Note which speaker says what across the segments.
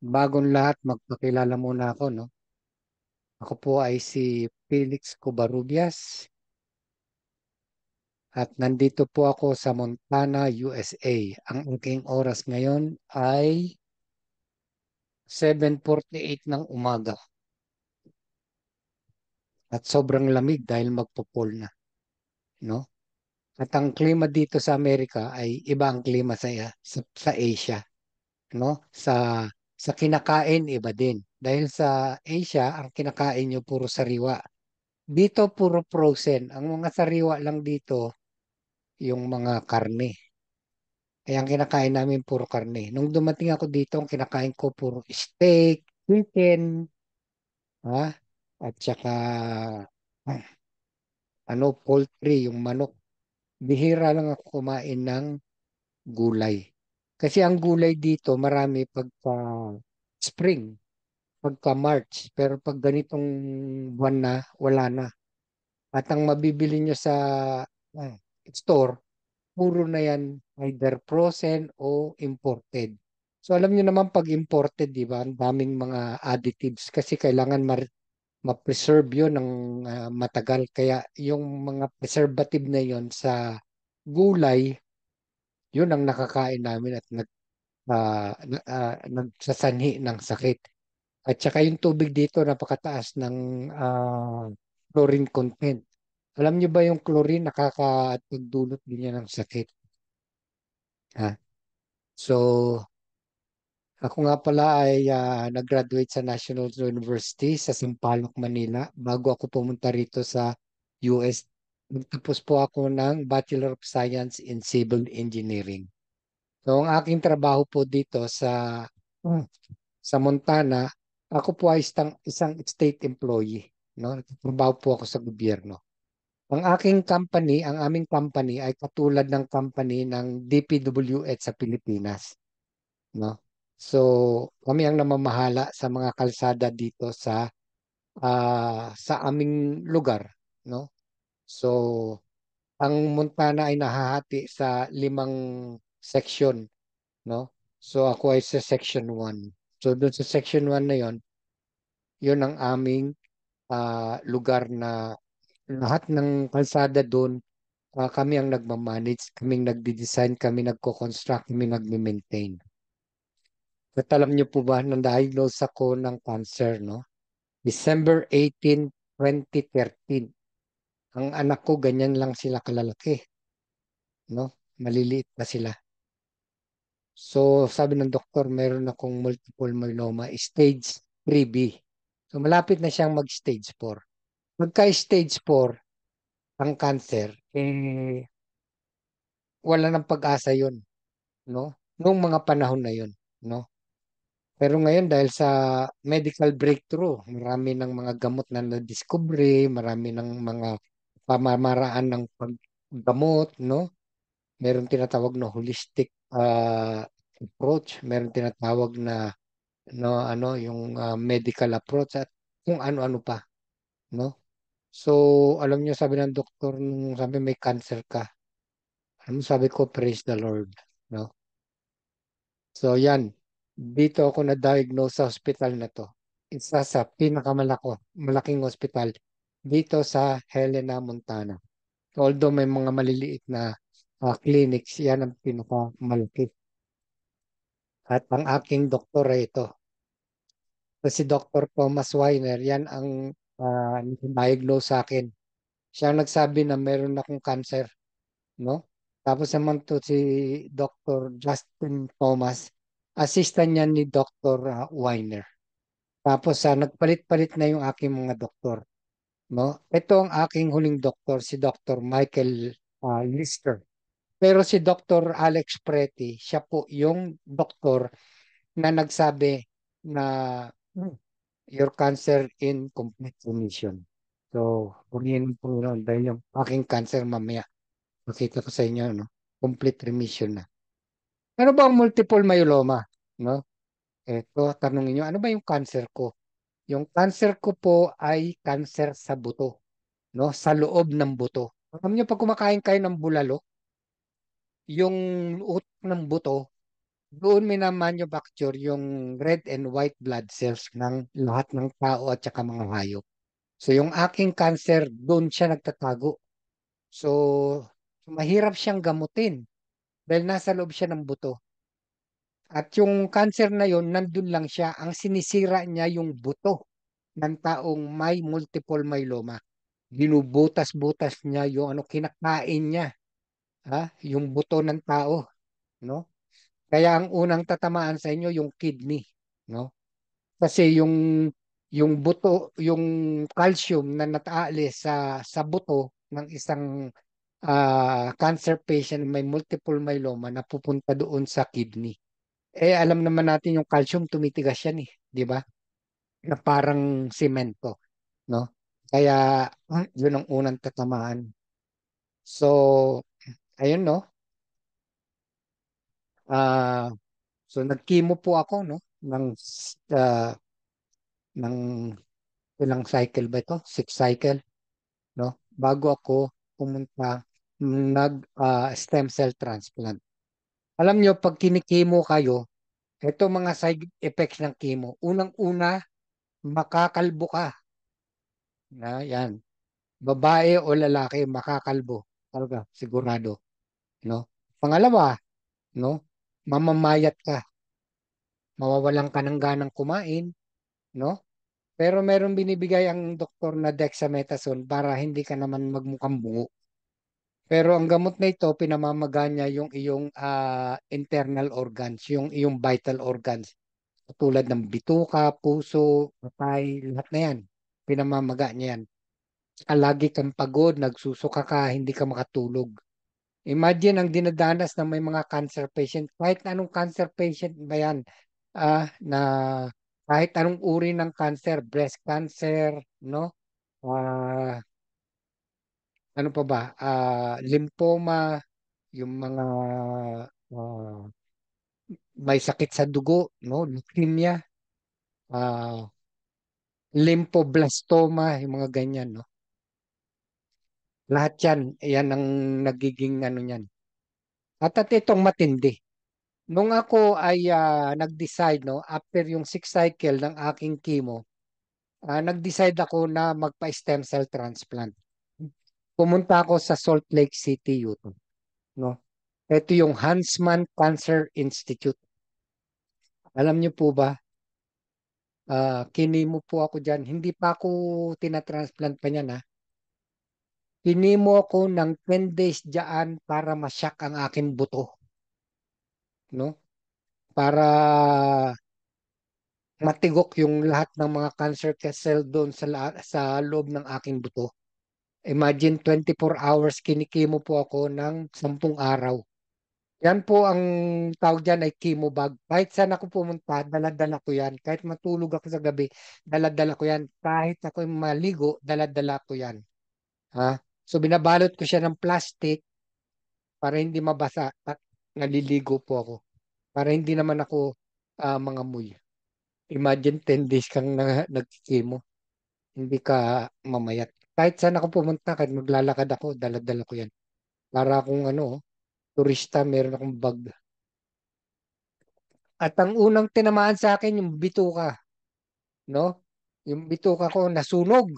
Speaker 1: Bagong lahat, magpakilala muna ako, no? Ako po ay si Felix Covarrubias at nandito po ako sa Montana, USA. Ang aking oras ngayon ay 7:48 ng umaga at sobrang lamig dahil magpo-fall na, no? At ang klima dito sa Amerika ay iba ang klima sa Asia, no? Sa kinakain, iba din. Dahil sa Asia, ang kinakain nyo puro sariwa. Dito puro frozen. Ang mga sariwa lang dito, yung mga karne. Kaya ang kinakain namin puro karne. Nung dumating ako dito, ang kinakain ko puro steak, chicken, ha? At saka ah, poultry, yung manok. Bihira lang ako kumain ng gulay. Kasi ang gulay dito, marami pagka spring, pagka March. Pero pag ganitong buwan na, wala na. At ang mabibili nyo sa ah, store, puro na yan either frozen o imported. So alam niyo naman pag imported, di ba, ang daming mga additives kasi kailangan ma-preserve yun ng matagal. Kaya yung mga preservative na yon sa gulay, yun ang nakakain namin at nagsasanhi ng sakit. At saka yung tubig dito napakataas ng chlorine content. Alam niyo ba yung chlorine nakakatagdulot din yan ng sakit? Ha? So, ako nga pala ay nag-graduate sa National University sa Sampaloc, Manila bago ako pumunta rito sa US. Nagtapos po ako ng Bachelor of Science in Civil Engineering. So, ang aking trabaho po dito hmm, sa Montana, ako po ay isang state employee. No? Nagtatrabaho po ako sa gobyerno. Ang aming company ay katulad ng company ng DPWH sa Pilipinas. No? So, kami ang namamahala sa mga kalsada dito sa aming lugar, no? So, ang Montana ay nahahati sa 5 section, no? So, ako ay sa section 1. So, doon sa section 1 na 'yon ang aming lugar na lahat ng kalsada doon, kami ang nagmamanage, kaming nagde-design, kami nagko-construct, kami nagme-maintain. At alam niyo po ba, na-diagnose ako ng cancer, no? December 18, 2013. Ang anak ko, ganyan lang sila kalalaki, no? Maliliit pa sila. So, sabi ng doktor, meron akong multiple myeloma, stage 3B. So, malapit na siyang mag-stage 4. Pagka-stage 4, ang cancer, wala nang pag-asa yun, no? Noong mga panahon na yun, no? Pero ngayon dahil sa medical breakthrough, marami ng mga gamot na nadiskubre, marami ng mga pamamaraan ng paggamot, no? Meron tinatawag na holistic approach, meron tinatawag na no yung medical approach at kung ano-ano pa, no? So, alam niyo sabi ng doktor nung sabi may cancer ka. Ano sabi ko, praise the Lord, no? So yan, dito ako na-diagnose sa hospital na to. Isa sa malaking hospital dito sa Helena, Montana. Although may mga maliliit na clinics, yan ang pinakamalaki. At ang aking doktor ay ito. So, si Dr. Thomas Weiner, yan ang diagnose sa akin. Siya ang nagsabi na meron akong cancer, no? Tapos naman to si Dr. Justin Thomas, assistant niya ni Dr. Weiner. Tapos nagpalit-palit na yung aking mga doktor, no? Ito ang aking huling doktor, si Dr. Michael Lister. Pero si Dr. Alex Preti, siya po yung doktor na nagsabi na "Hmm, your cancer in complete remission." So, purihin po yun dahil yung aking cancer mamaya, makita ko sa inyo, no? Complete remission na. Ano ba ang multiple myeloma? No? Ito, tanongin nyo, ano ba yung cancer ko? Yung cancer ko po ay cancer sa buto, no? Sa loob ng buto. Alam niyo pag kumakain kayo ng bulalo, yung utak ng buto, Doon minamanufacture yung red and white blood cells ng lahat ng tao at saka mga hayop. So yung aking cancer, doon siya nagtatago. So mahirap siyang gamutin dahil nasa loob siya ng buto. At yung cancer na yon, nandun lang siya. Ang sinisira niya yung buto ng taong may multiple myeloma. Binubutas-butas niya yung ano, kinakain niya, ha? Yung buto ng tao, no? Kaya ang unang tatamaan sa inyo yung kidney, no? Kasi yung buto, yung calcium na nataalis sa buto ng isang cancer patient may multiple myeloma na pupunta doon sa kidney. Eh alam naman natin yung calcium tumitigas yan eh, di ba? Na parang semento, no? Kaya yun ang unang tatamaan. So, ayun no. Ah, so nag-chemo po ako no ah, ng ilang cycle ba ito? Six cycle, no? Bago ako pumunta stem cell transplant. Alam nyo, pag kinikimo kayo, ito mga side effects ng chemo. Unang-una, makakalbo ka. Yan. Babae o lalaki, makakalbo. Talaga, sigurado. No? Pangalawa, no? Mamamayat ka. Mawawalan ka ng ganang kumain. No? Pero meron binibigay ang doktor na dexamethasone para hindi ka naman magmukhang bungo. Pero ang gamot na ito, pinamamaga niya yung iyong internal organs, yung iyong vital organs. Tulad ng bituka, puso, patay, lahat na yan. Pinamamaga niya yan. Saka lagi kang pagod, nagsusuka ka, hindi ka makatulog. Imagine ang dinadanas ng may mga cancer patient. Kahit anong cancer patient ba yan, na kahit anong uri ng cancer, breast cancer, no? Ah, ano pa ba? Lymphoma, yung mga ah, may sakit sa dugo, no? Leukemia, ah, lymphoblastoma, yung mga ganyan, no? Lahat yan, yan ang nagiging ano yan. At itong matindi. Nung ako ay nag-decide, no, after yung six cycle ng aking chemo, nag-decide ako na magpa-stem cell transplant. Pumunta ako sa Salt Lake City, Utah, no? Ito yung Huntsman Cancer Institute. Alam niyo po ba, kinimo po ako dyan. Hindi pa ako tinatransplant pa niyan, ha? Kinimo ako ng 10 days dyan para masyak ang aking buto, no? Para matigok yung lahat ng mga cancer cell doon sa loob ng aking buto. Imagine 24 hours kinikimo po ako ng 10 araw. Yan po ang tawag dyan ay chemo bag. Kahit saan ako pumunta, dala-dala ko yan. Kahit matulog ako sa gabi, dala-dala ko yan. Kahit ako maligo, dala-dala ko yan. Ha? So binabalot ko siya ng plastic para hindi mabasa at naliligo po ako. Para hindi naman ako mangamoy. Imagine 10 days kang nagkikimo. Hindi ka mamayat. Kahit saan ako pumunta, kahit maglalakad ako, dala-dala ko yan. Para akong ano, turista, meron akong bag. At ang unang tinamaan sa akin, yung bituka, no? Yung bituka ko nasunog.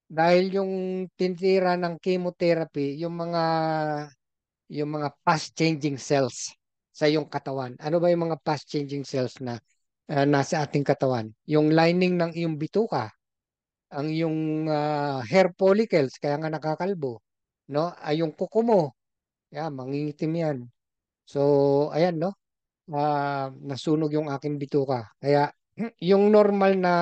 Speaker 1: Dahil yung tinitira ng chemotherapy, yung mga fast-changing cells sa iyong katawan. Ano ba yung mga fast-changing cells na nasa ating katawan? Yung lining ng iyong bituka, ang iyong hair follicles, kaya nga nakakalbo, no? Ay yung kuko mo, mangingitim yan. So, ayan, no? Nasunog yung aking bituka. Kaya yung normal na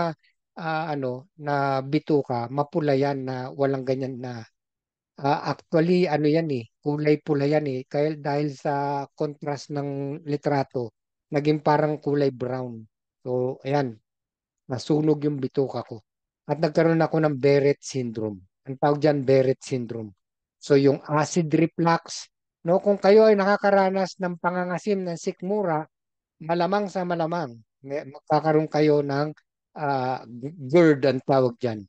Speaker 1: na bituka, mapula yan na walang ganyan na actually ano yan eh, kulay pula yan eh. Kaya dahil sa contrast ng litrato, naging parang kulay brown. So, ayan, nasunog yung bituka ko. At nagkaroon ako ng Barrett syndrome. Ang tawag dyan, Barrett syndrome. So, yung acid reflux, no, kung kayo ay nakakaranas ng pangangasim ng sikmura, malamang sa malamang, magkakaroon kayo ng GERD ang tawag dyan,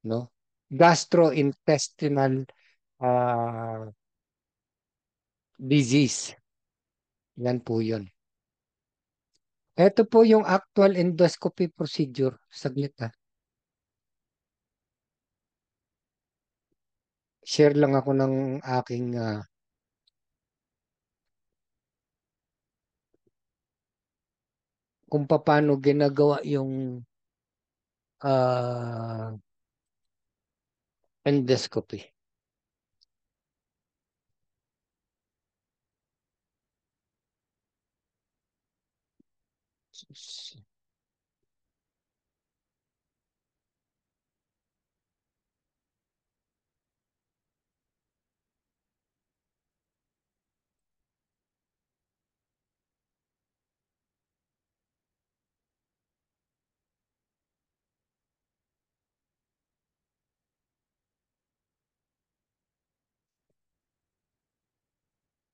Speaker 1: no? Gastrointestinal ah, disease. Yan po yun. Ito po yung actual endoscopy procedure. Saglit ha. Share lang ako ng aking kung paano ginagawa yung ah, endoscopy.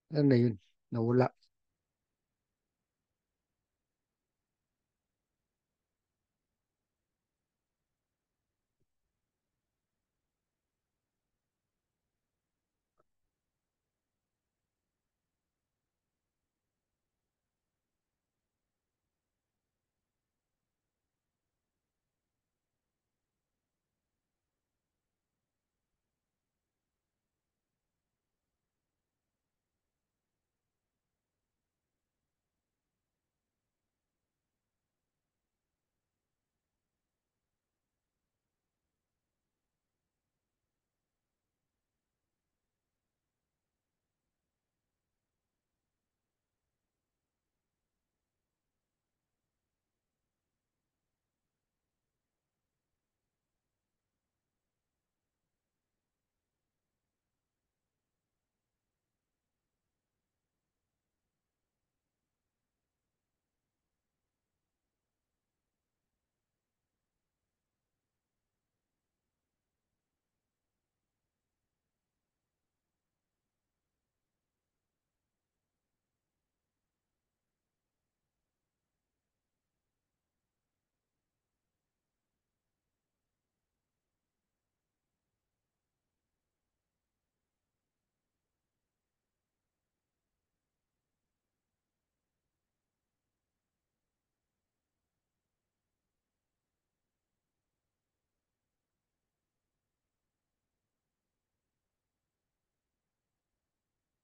Speaker 1: Ano na yun? Nawala.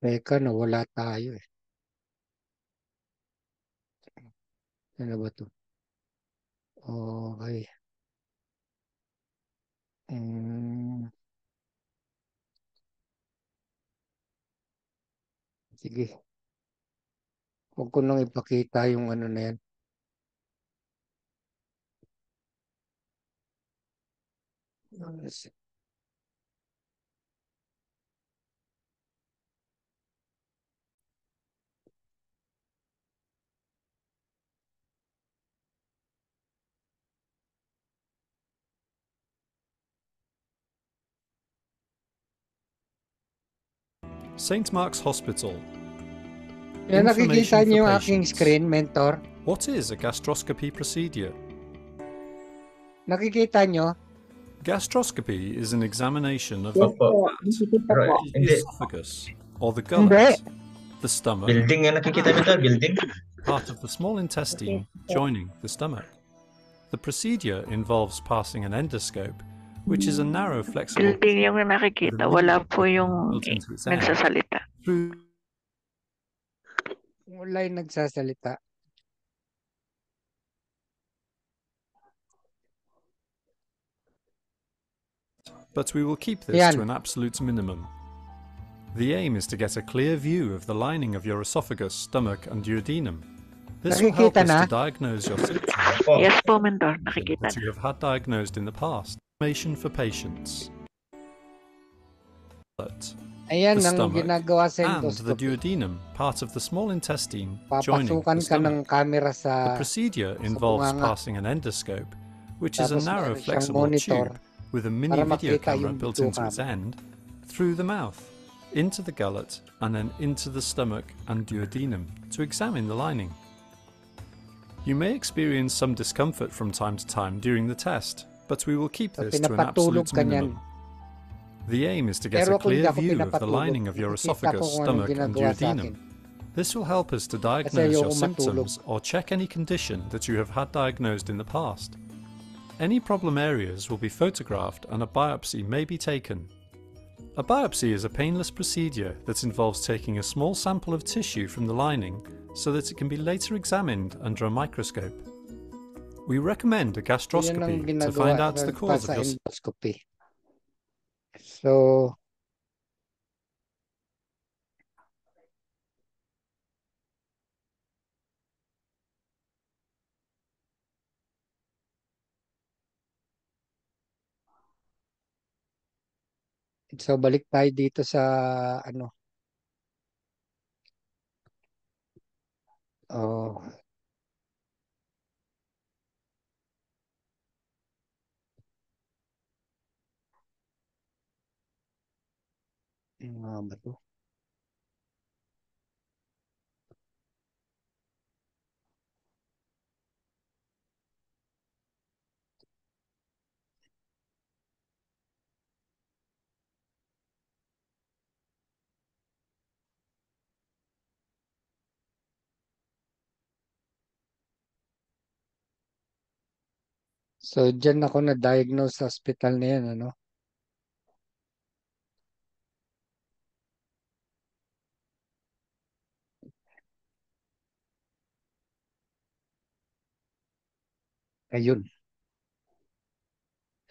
Speaker 1: Teka, nawala tayo eh. Ano ba to? Okay. Mm, sige. Huwag ko nang ipakita yung ano na yan.
Speaker 2: St. Mark's Hospital.
Speaker 1: Yan, nakikita
Speaker 2: Information
Speaker 1: niyo
Speaker 2: for
Speaker 1: yung aking
Speaker 2: patients.
Speaker 1: screen, mentor.
Speaker 2: What is a gastroscopy procedure?
Speaker 1: Nakikita nyo?
Speaker 2: Gastroscopy is an examination of
Speaker 3: Yes
Speaker 2: the
Speaker 3: po. Nakikita
Speaker 2: fat,
Speaker 3: po.
Speaker 2: the
Speaker 3: Hindi.
Speaker 2: esophagus, or the
Speaker 1: Hindi.
Speaker 2: gullet, the stomach,
Speaker 3: Building yan nakikita nyo to, building.
Speaker 2: part of the small intestine joining the stomach. The procedure involves passing an endoscope, which is a narrow, flexible
Speaker 4: Building yung nakikita, wala po yung
Speaker 2: built into its end,
Speaker 4: nagsasalita.
Speaker 2: through
Speaker 1: Wala yung nagsasalita.
Speaker 2: but we will keep this
Speaker 1: Yan.
Speaker 2: to an absolute minimum. The aim is to get a clear view of the lining of your esophagus, stomach, and duodenum. This will help
Speaker 1: Nakikita
Speaker 2: us
Speaker 1: na?
Speaker 2: to diagnose your symptoms
Speaker 3: Po.
Speaker 4: Yes po, mentor, nakikita
Speaker 2: that you have had diagnosed in the past. Information for patients.
Speaker 1: Ayan
Speaker 2: The
Speaker 1: ang
Speaker 2: stomach
Speaker 1: ginagawa sa
Speaker 2: and the
Speaker 1: endoscopy.
Speaker 2: duodenum, part of the small intestine, joining
Speaker 1: Papasukan
Speaker 2: the
Speaker 1: ka ng
Speaker 2: stomach.
Speaker 1: camera
Speaker 2: The
Speaker 1: sa
Speaker 2: procedure involves
Speaker 1: bunganga.
Speaker 2: passing an endoscope, which is a
Speaker 1: Tapos
Speaker 2: narrow,
Speaker 1: meron siyang
Speaker 2: flexible
Speaker 1: monitor
Speaker 2: tube with a mini
Speaker 1: para
Speaker 2: video
Speaker 1: makita
Speaker 2: camera
Speaker 1: yung
Speaker 2: built into its
Speaker 1: bituka.
Speaker 2: end, through the mouth, into the gullet, and then into the stomach and duodenum to examine the lining. You may experience some discomfort from time to time during the test, but we will keep
Speaker 1: So,
Speaker 2: this to an
Speaker 1: pinapatulog
Speaker 2: absolute
Speaker 1: ka niyan.
Speaker 2: minimum. The aim is to get
Speaker 1: Pero
Speaker 2: a
Speaker 1: kung hindi
Speaker 2: clear
Speaker 1: ako
Speaker 2: view of the
Speaker 1: pinapatulog,
Speaker 2: lining of your
Speaker 1: nakikita ko
Speaker 2: esophagus,
Speaker 1: kung anong
Speaker 2: stomach, and
Speaker 1: ginagawa sa
Speaker 2: duodenum.
Speaker 1: akin.
Speaker 2: This will help us to
Speaker 1: kasi
Speaker 2: diagnose your
Speaker 1: ayoko matulog.
Speaker 2: symptoms or check any condition that you have had diagnosed in the past. Any problem areas will be photographed and a biopsy may be taken. A biopsy is a painless procedure that involves taking a small sample of tissue from the lining so that it can be later examined under a microscope. We recommend a
Speaker 1: Yan ang
Speaker 2: gastroscopy to
Speaker 1: ginagawa
Speaker 2: find out the
Speaker 1: pa
Speaker 2: cause
Speaker 1: sa
Speaker 2: of your
Speaker 1: endoscopy. So, balik tayo dito sa ano. Oh, ano nga ba to? So, dyan ako na-diagnose sa hospital na yan, ano? Ayun.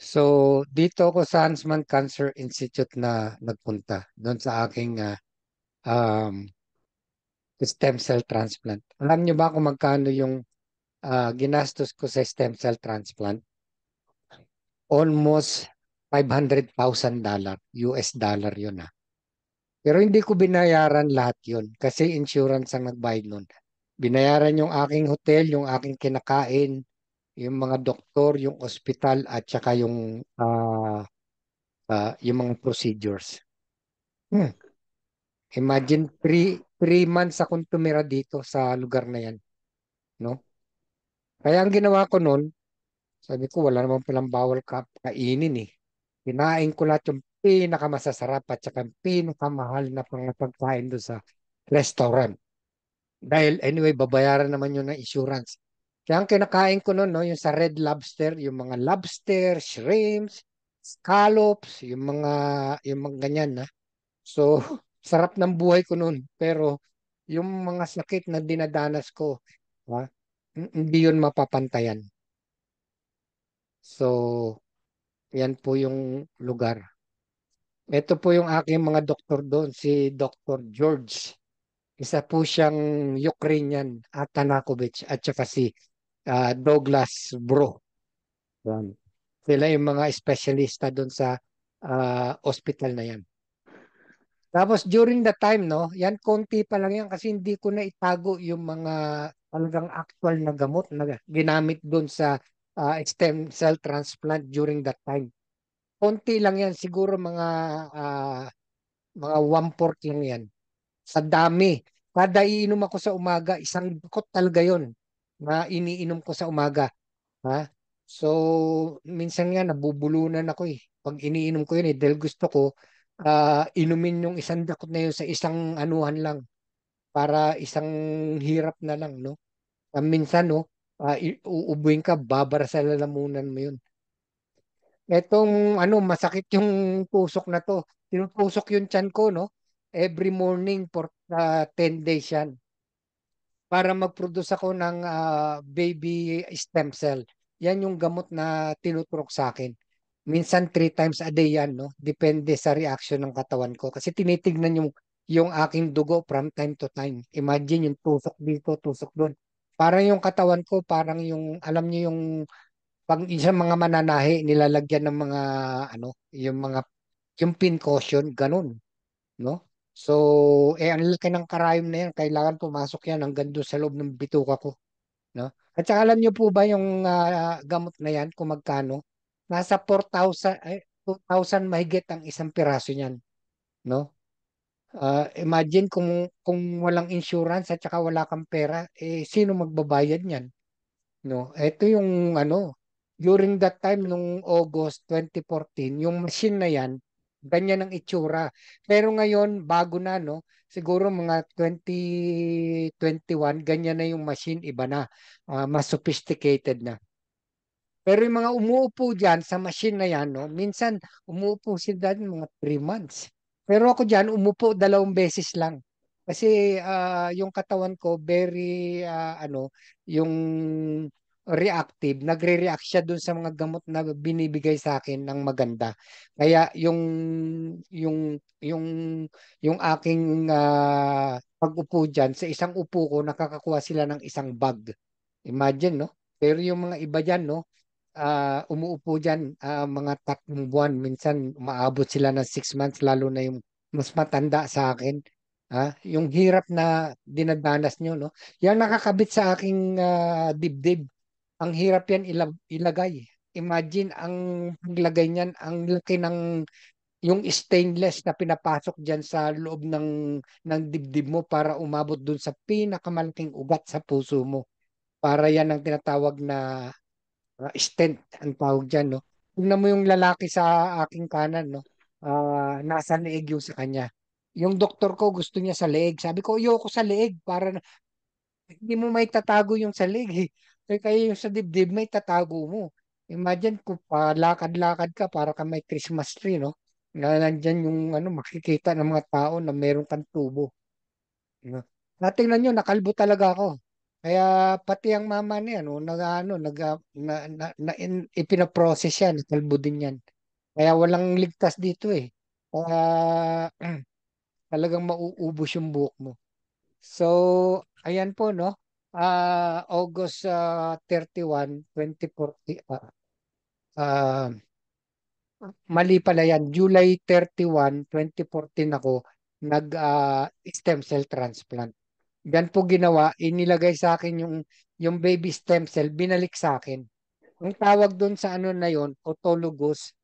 Speaker 1: So, dito ako sa Huntsman Cancer Institute na nagpunta. Doon sa aking um, stem cell transplant. Alam niyo ba kung magkano yung ginastos ko sa stem cell transplant? Almost $500,000 US dollar yun ah. Pero hindi ko binayaran lahat yun kasi insurance ang nagbayad nun. Binayaran yung aking hotel, yung aking kinakain, yung mga doktor, yung ospital at saka yung mga procedures. Hmm. Imagine 3 months akong tumira dito sa lugar na yan, no? Kaya ang ginawa ko noon, sabi ko wala naman palang bawal kainin eh. Kinain ko lahat yung pinakamasasarap at saka pinakamahal na pagkain doon sa restaurant. Dahil anyway, babayaran naman yun ng insurance. Kaya ang kinakain ko noon, no, yung sa Red Lobster, yung mga lobster, shrimps, scallops, yung mga ganyan na. So, sarap ng buhay ko noon. Pero yung mga sakit na dinadanas ko, ha, hindi yun mapapantayan. So, yan po yung lugar. Ito po yung aking mga doktor doon, si Dr. George. Isa po siyang Ukrainian, Atanakovich, at saka si Douglas Bro. Yan. Sila yung mga espesyalista doon sa hospital na yan. Tapos during the time, no, yan konti pa lang yan kasi hindi ko na itago yung mga talagang actual na gamot na ginamit doon sa stem cell transplant during that time. Konti lang yan, siguro mga 1/4 lang yan. Sa dami. Kada iinom ako sa umaga, isang bakot talaga yon na iniinom ko sa umaga. Ha? So, minsan nga nabubulunan ako eh. Pag iniinom ko yun eh, dahil gusto ko inumin yung isang dakot na yun sa isang anuhan lang para isang hirap na lang, no? Minsan, no, uubuin ka, babara sa lalamunan mo yun. Etong ano, masakit yung tusok na to. Tinutusok yung tiyan ko, no? Every morning for 10 days yan para mag-produce ako ng baby stem cell. Yan yung gamot na tinuturok sa akin. Minsan 3 times a day yan, no? Depende sa reaction ng katawan ko. Kasi tinitignan yung aking dugo from time to time. Imagine yung tusok dito, tusok doon. Parang yung katawan ko, parang alam niyo yung pag isang mga mananahi, nilalagyan ng mga, ano, yung pin cushion, ganun, no? So, ang laki ng karayom na yan, kailangan pumasok yan hanggang doon sa loob ng bituka ko, no? At saka alam niyo po ba yung gamot na yan, kung magkano? Nasa 4,000, 2,000 mahigit ang isang piraso niyan, no? Imagine kung walang insurance at saka wala kang pera, sino magbabayad niyan? No, ito yung ano, during that time nung August 2014, yung machine na yan, ganyan ang itsura. Pero ngayon, bago na, no? Siguro mga 2021, ganyan na yung machine, iba na. Mas sophisticated na. Pero yung mga umuupo dyan sa machine na yan, no, minsan umuupo sila dyan mga 3 months. Pero ako dyan, umupo 2 beses lang. Kasi yung katawan ko, very, yung reactive, nagre-react siya dun sa mga gamot na binibigay sa akin ng maganda. Kaya yung, yung aking pag-upo dyan, sa isang upo ko, nakakakuha sila ng isang bag. Imagine, no? Pero yung mga iba dyan, no? Umuupo dyan mga 3 buwan. Minsan umaabot sila ng 6 months, lalo na yung mas matanda sa akin. Yung hirap na dinadanas nyo, no? Yung nakakabit sa aking dibdib, ang hirap yan ilagay. Imagine ang paglagay niyan, ang laki ng yung stainless na pinapasok diyan sa loob ng dibdib mo para umabot dun sa pinakamalaking ugat sa puso mo. Para yan ang tinatawag na stent ang tawag dyan, no? Tingnan mo yung lalaki sa aking kanan, no? Nasa leeg yung sa kanya. Yung doktor ko gusto niya sa leeg. Sabi ko, ayoko sa leeg para hindi mo may tatago yung sa leeg. Eh. Kaya yung sa dibdib may tatago mo. Imagine kung palakad-lakad ka para ka may Christmas tree, no? Na nandyan yung makikita ng mga tao na meron kang tubo. No? Natingnan nyo, nakalbo talaga ako. Kaya pati ang mama niya, no, ipinaprocess yan, nakalbo din yan. Kaya walang ligtas dito eh. Kaya talagang mauubos yung buhok mo. So, ayan po, no? August 31, 2040. Ah, Mali pala yan. July 31, 2014 ako nag-stem cell transplant. Yan po ginawa, inilagay sa akin yung baby stem cell, binalik sa akin. Ang tawag doon sa na yon, autologous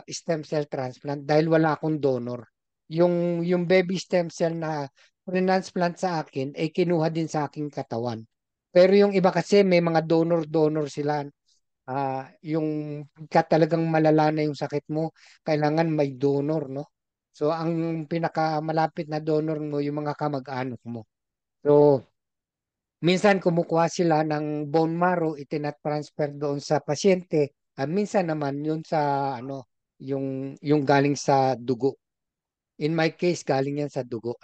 Speaker 1: stem cell transplant dahil wala akong donor. Yung baby stem cell na transplant sa akin ay kinuha din sa aking katawan. Pero yung iba kasi may mga donor-donor sila. Yung pagka talagang malala na yung sakit mo, kailangan may donor, no? So, ang pinakamalapit na donor mo, yung mga kamag-anak mo. So, minsan kumukuha sila ng bone marrow, itinatransfer doon sa pasyente. Minsan naman yun sa yung galing sa dugo. In my case, galing yan sa dugo.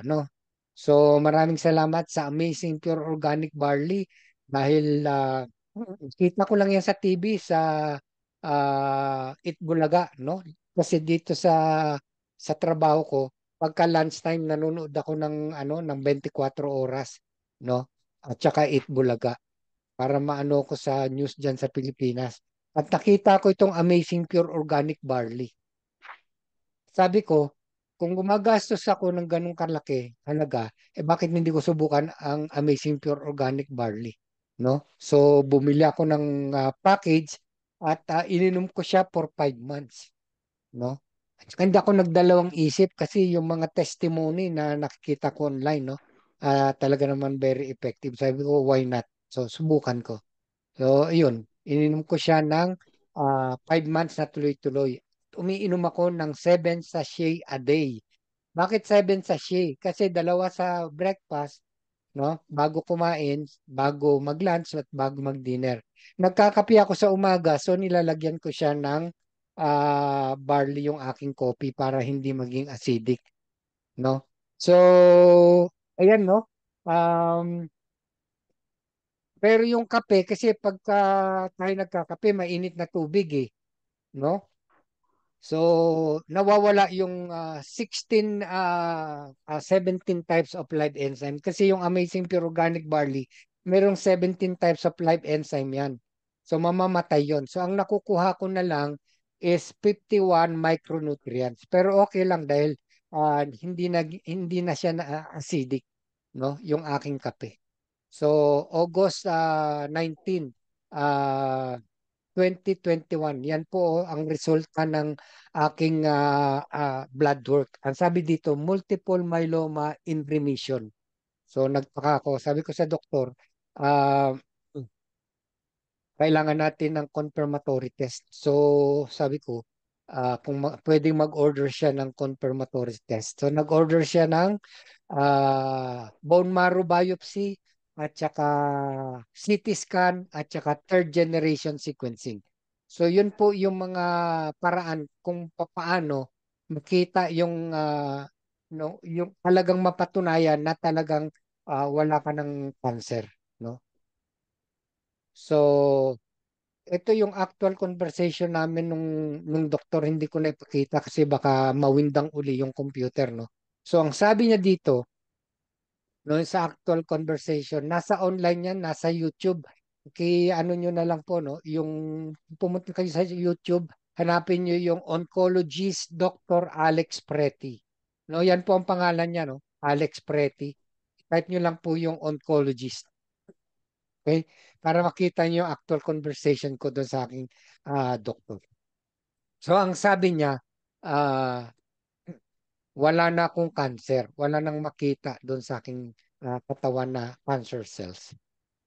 Speaker 1: So, maraming salamat sa Amazing Pure Organic Barley dahil kita ko lang yan sa TV sa Itbulaga, no? Kasi dito sa trabaho ko, pagka lunchtime nanonood ako ng 24 oras, no? At saka Itbulaga para maano ko sa news diyan sa Pilipinas. At nakita ko itong Amazing Pure Organic Barley. Sabi ko, kung gumagastos ako ng ganong kalaki halaga, bakit hindi ko subukan ang Amazing Pure Organic Barley? No? So, bumili ako ng package at ininom ko siya for 5 months. No? At saka hindi ako nagdalawang isip kasi yung mga testimony na nakikita ko online, no? Talaga naman very effective. Sabi ko, why not? So, subukan ko. So, ayun. Ininom ko siya ng 5 months na tuloy-tuloy. Umiinom ako ng 7 sachet a day. Bakit 7 sachet? Kasi dalawa sa breakfast, no? Bago kumain, bago mag-lunch at bago mag-dinner. Nagkakape ako sa umaga, so nilalagyan ko siya ng barley yung aking coffee para hindi maging acidic, no? So, ayan, no? Um, pero yung kape, kasi pagka tayo nagkakape, mainit na tubig eh, no? So, nawawala yung 17 types of live enzyme. Kasi yung Amazing Pure Organic Barley, merong 17 types of live enzyme yan. So, mamamatay yon. So, ang nakukuha ko na lang is 51 micronutrients. Pero okay lang dahil hindi na siya na acidic, no? Yung aking kape. So, August 19, ah 2021. Yan po ang resulta ng aking blood work. Ang sabi dito, multiple myeloma in remission. So nagtaka ako. Sabi ko sa doktor, ah, kailangan natin ng confirmatory test. So sabi ko, pwedeng mag-order siya ng confirmatory test. So nag-order siya ng bone marrow biopsy at saka CT scan at saka third generation sequencing. So yun po yung mga paraan kung paano makita yung yung talagang mapatunayan na talagang wala ka ng cancer, no? So ito yung actual conversation namin nung doktor, hindi ko na ipakita kasi baka mawindang uli yung computer, no? So ang sabi niya dito, no, sa actual conversation, nasa online yan, nasa YouTube. Ano nyo na lang po, no? Yung pumunta kayo sa YouTube, hanapin nyo yung oncologist Dr. Alex Preti. No, yan po ang pangalan niya, no? Alex Preti. Type nyo lang po yung oncologist. Okay? Para makita nyo yung actual conversation ko doon sa aking doktor. So, ang sabi niya, wala na akong cancer. Wala nang makita doon sa aking katawan na cancer cells.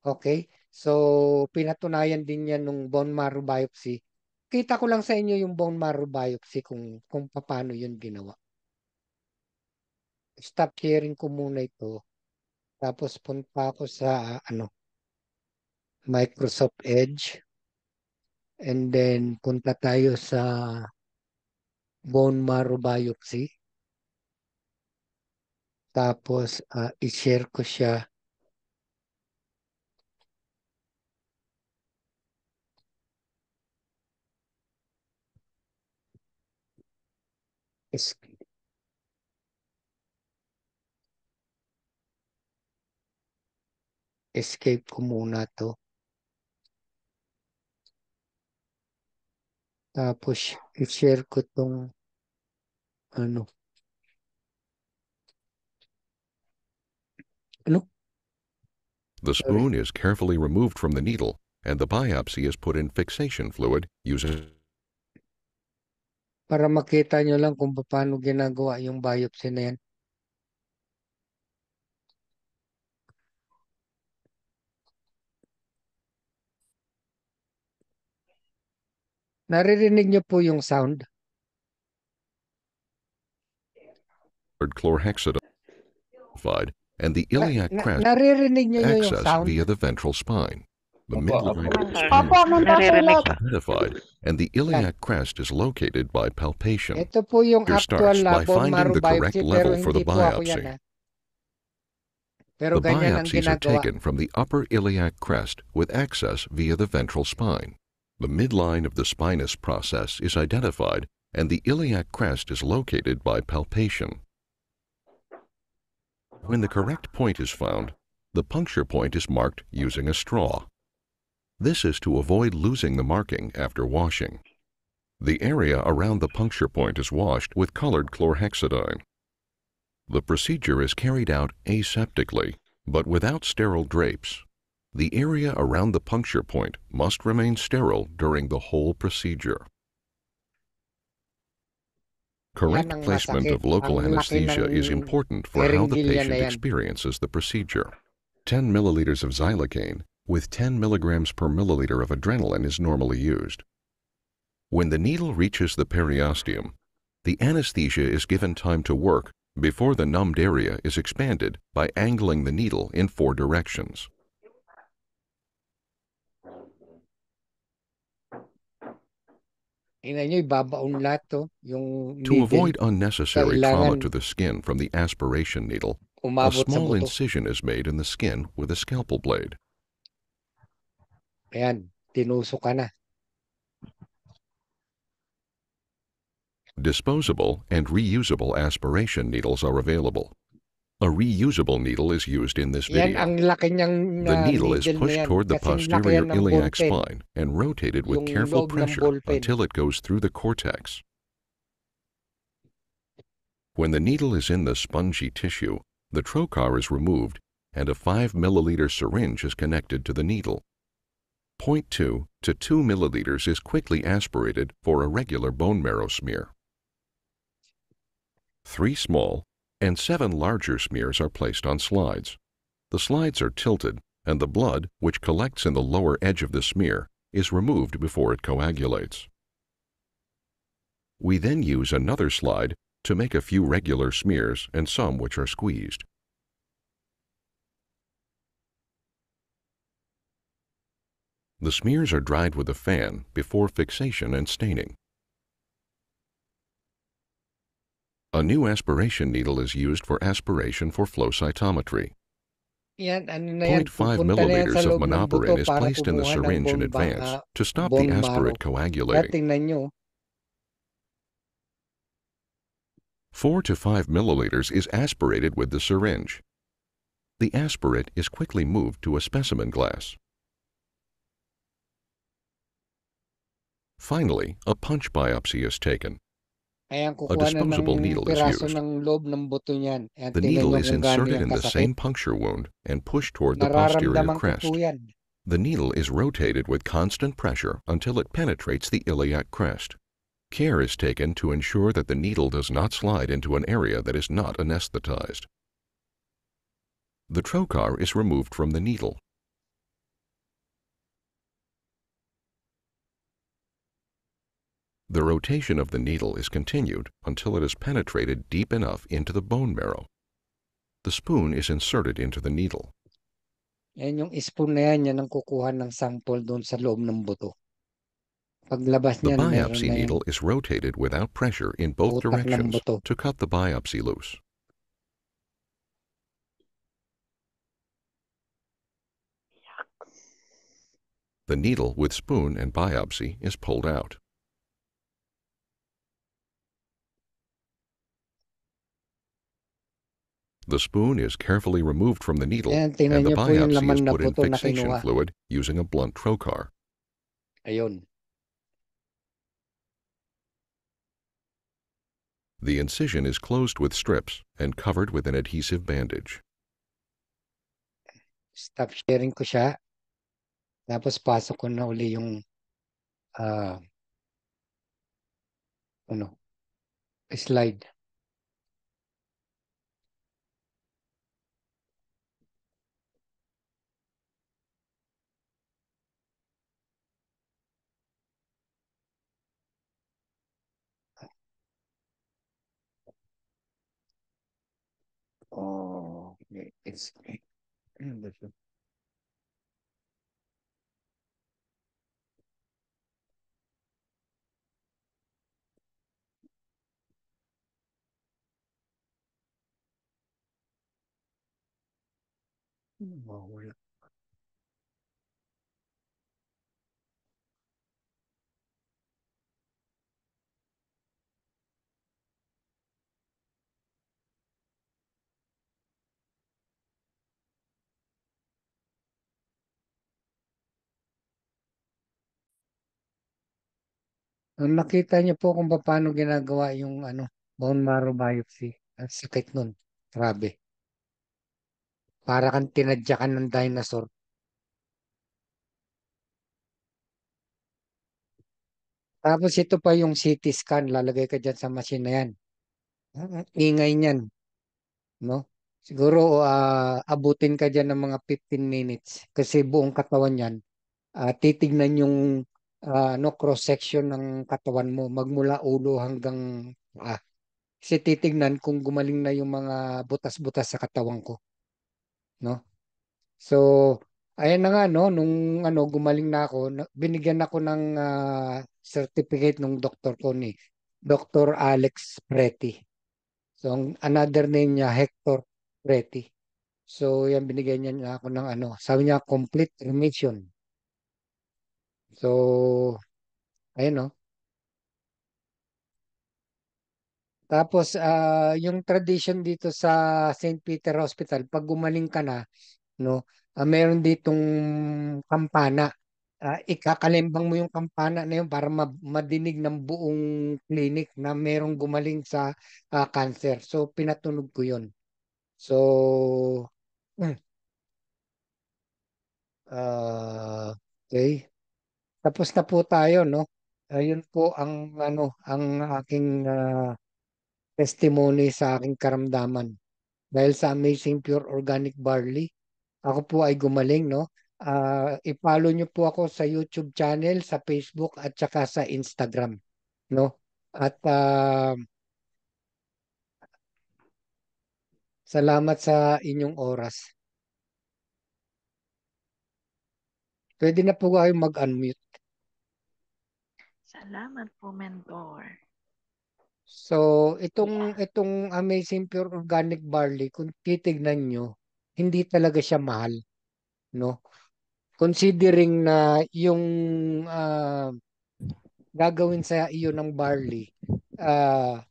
Speaker 1: Okay? So, pinatunayan din yan nung bone marrow biopsy. Kita ko lang sa inyo yung bone marrow biopsy kung paano yun ginawa. Stop sharing ko muna ito. Tapos punta ako sa Microsoft Edge. And then punta tayo sa bone marrow biopsy. Tapos i-share ko siya. Escape ko muna to. Tapos i-share ko tong ano. Ano?
Speaker 5: The spoon is carefully removed from the needle, and the biopsy is put in fixation fluid using
Speaker 1: Para makita nyo lang kung paano ginagawa yung biopsy na yan. Naririnig nyo po yung sound?
Speaker 5: chlorhexidine, and the iliac crest
Speaker 1: Naririnig nyo yung
Speaker 5: access
Speaker 1: sound?
Speaker 5: via the ventral spine. The
Speaker 3: Opo,
Speaker 5: midline of the
Speaker 4: Opo,
Speaker 5: spine
Speaker 4: naririnig
Speaker 5: is identified, and the iliac crest is located by palpation.
Speaker 1: Ito po yung
Speaker 5: Here
Speaker 1: actual
Speaker 5: starts by
Speaker 1: bone
Speaker 5: finding
Speaker 1: marrow
Speaker 5: the correct
Speaker 1: biopsy, pero
Speaker 5: level for
Speaker 1: hindi
Speaker 5: the
Speaker 1: po ako yan.
Speaker 5: biopsy.
Speaker 1: Pero
Speaker 5: The
Speaker 1: ganyan ang
Speaker 5: biopsies are
Speaker 1: ginagawa.
Speaker 5: taken from the upper iliac crest with access via the ventral spine. The midline of the spinous process is identified, and the iliac crest is located by palpation. When the correct point is found, the puncture point is marked using a straw. This is to avoid losing the marking after washing. The area around the puncture point is washed with colored chlorhexidine. The procedure is carried out aseptically, but without sterile drapes. The area around the puncture point must remain sterile during the whole procedure. Correct placement of local anesthesia is important for how the patient experiences the procedure. 10 milliliters of xylocaine with 10 milligrams per milliliter of adrenaline is normally used. When the needle reaches the periosteum, the anesthesia is given time to work before the numbed area is expanded by angling the needle in 4 directions. To avoid unnecessary trauma to the skin from the aspiration needle, a small incision is made in the skin with a scalpel blade.
Speaker 1: Ayan, tinusok ka na.
Speaker 5: Disposable and reusable aspiration needles are available. A reusable needle is used in this
Speaker 1: Yan
Speaker 5: video.
Speaker 1: ang laki niyang
Speaker 5: The needle is
Speaker 1: needle na
Speaker 5: pushed
Speaker 1: yan,
Speaker 5: toward the
Speaker 1: kasing laki
Speaker 5: posterior
Speaker 1: yan ng
Speaker 5: iliac
Speaker 1: ballpen.
Speaker 5: spine and rotated with
Speaker 1: Yung
Speaker 5: careful
Speaker 1: loob ng
Speaker 5: pressure
Speaker 1: ballpen.
Speaker 5: until it goes through the cortex. When the needle is in the spongy tissue, the trocar is removed and a 5 milliliter syringe is connected to the needle. 0.2 to 2 milliliters is quickly aspirated for a regular bone marrow smear. 3 small and 7 larger smears are placed on slides. The slides are tilted, and the blood, which collects in the lower edge of the smear, is removed before it coagulates. We then use another slide to make a few regular smears and some which are squeezed. The smears are dried with a fan before fixation and staining. A new aspiration needle is used for aspiration for flow cytometry.
Speaker 1: Yan, ano na yan,
Speaker 5: 0.5
Speaker 1: pupunta na yan sa
Speaker 5: milliliters of
Speaker 1: loob ng buto
Speaker 5: monoporin is
Speaker 1: para
Speaker 5: placed in the
Speaker 1: kumuha ng
Speaker 5: syringe in
Speaker 1: bone,
Speaker 5: advance to stop the
Speaker 1: bone marrow.
Speaker 5: aspirate
Speaker 1: Kaya
Speaker 5: coagulating.
Speaker 1: tingnan nyo,
Speaker 5: 4 to 5 milliliters is aspirated with the syringe. The aspirate is quickly moved to a specimen glass. Finally, a punch biopsy is taken.
Speaker 1: ayan,
Speaker 5: A
Speaker 1: kukuha na
Speaker 5: disposable
Speaker 1: ng
Speaker 5: needle is
Speaker 1: piraso
Speaker 5: used.
Speaker 1: ng loob ng buto niyan. Ayan,
Speaker 5: The
Speaker 1: tingnan
Speaker 5: needle
Speaker 1: nyo
Speaker 5: is
Speaker 1: kung gaano
Speaker 5: inserted
Speaker 1: yan
Speaker 5: in the
Speaker 1: kasakit.
Speaker 5: same puncture wound and pushed toward the posterior
Speaker 1: Nararamdaman ko
Speaker 5: crest.
Speaker 1: po yan.
Speaker 5: The needle is rotated with constant pressure until it penetrates the iliac crest. Care is taken to ensure that the needle does not slide into an area that is not anesthetized. The trocar is removed from the needle. The rotation of the needle is continued until it has penetrated deep enough into the bone marrow. The spoon is inserted into the needle.
Speaker 1: Yan yung spoon na yan, yan ang kukuha ng sample doon sa loob ng buto. Paglabas
Speaker 5: The
Speaker 1: niyan, meron
Speaker 5: biopsy
Speaker 1: na yung
Speaker 5: needle is rotated without pressure in both
Speaker 1: utak ng
Speaker 5: directions
Speaker 1: buto.
Speaker 5: to cut the biopsy loose. The needle with spoon and biopsy is pulled out. The spoon is carefully removed from the needle
Speaker 1: Ayan, tingnan
Speaker 5: and the
Speaker 1: niyo po yung
Speaker 5: biopsy
Speaker 1: laman
Speaker 5: is
Speaker 1: na
Speaker 5: put in
Speaker 1: buto na
Speaker 5: fixation
Speaker 1: kinuha.
Speaker 5: fluid using a blunt trocar.
Speaker 1: Ayun.
Speaker 5: The incision is closed with strips and covered with an adhesive bandage.
Speaker 1: Stop sharing ko siya. Tapos pasok ko na uli yung ah ano, slide. Oh, okay. It's ano ba siya? Wala. Nakita niyo po kung paano ginagawa yung ano, bone marrow biopsy. Ang sakit nun. Grabe. Para kang tinadyakan ng dinosaur. Tapos ito pa yung CT scan. Lalagay ka dyan sa machine na yan. Ang ingay niyan, no? Siguro abutin ka dyan ng mga 15 minutes. Kasi buong katawan yan. Titignan yung ano, cross-section ng katawan mo. Magmula ulo hanggang paa. Kasi titignan kung gumaling na yung mga butas-butas sa katawan ko. No? So, ayan na nga, no, nung ano, gumaling na ako, binigyan ako ng certificate ng doktor ko ni Dr. Alex Preti. So, another name niya, Hector Preti. So, yan, binigyan niya ako ng ano, sabi niya, complete remission. So, ayun, no. Tapos, yung tradition dito sa St. Peter Hospital, pag gumaling ka na, no, meron ditong kampana. Ikakalimbang mo yung kampana na yun para madinig ng buong clinic na merong gumaling sa cancer. So, pinatunog ko yun. So, hmm, okay. Tapos na po tayo, no? Ayun po ang ano, ang aking testimony sa aking karamdaman. Dahil sa Amazing Pure Organic Barley, ako po ay gumaling, no? I-follow nyo po ako sa YouTube channel, sa Facebook at saka sa Instagram, no? At salamat sa inyong oras. Pwede na po kayo mag-unmute.
Speaker 4: Salamat po, mentor.
Speaker 1: So, itong Amazing Pure Organic Barley, kung titignan nyo, hindi talaga siya mahal, no? Considering na yung gagawin sa iyo ng barley, ah,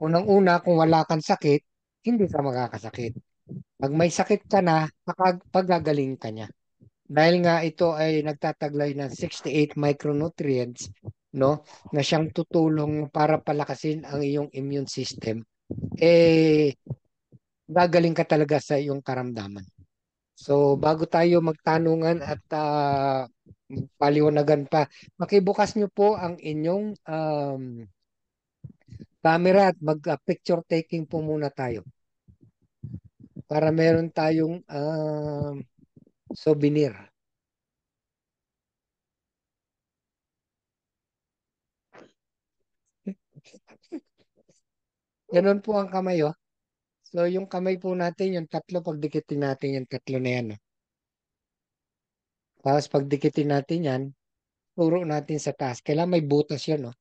Speaker 1: unang-una, kung wala kang sakit, hindi ka makakasakit. Pag may sakit ka na, pagagaling ka niya. Dahil nga ito ay nagtataglay ng 68 micronutrients, no, na siyang tutulong para palakasin ang iyong immune system, eh gagaling ka talaga sa iyong karamdaman. So bago tayo magtanungan at paliwanagan pa, makibukas niyo po ang inyong camera at mag-picture taking po muna tayo para meron tayong souvenir. Ganun po ang kamay, oh. So, yung kamay po natin, yung tatlo, pagdikitin natin yung tatlo na yan. Oh. Tapos, pagdikitin natin yan, turo natin sa taas. Kailangan may butas yan, oh.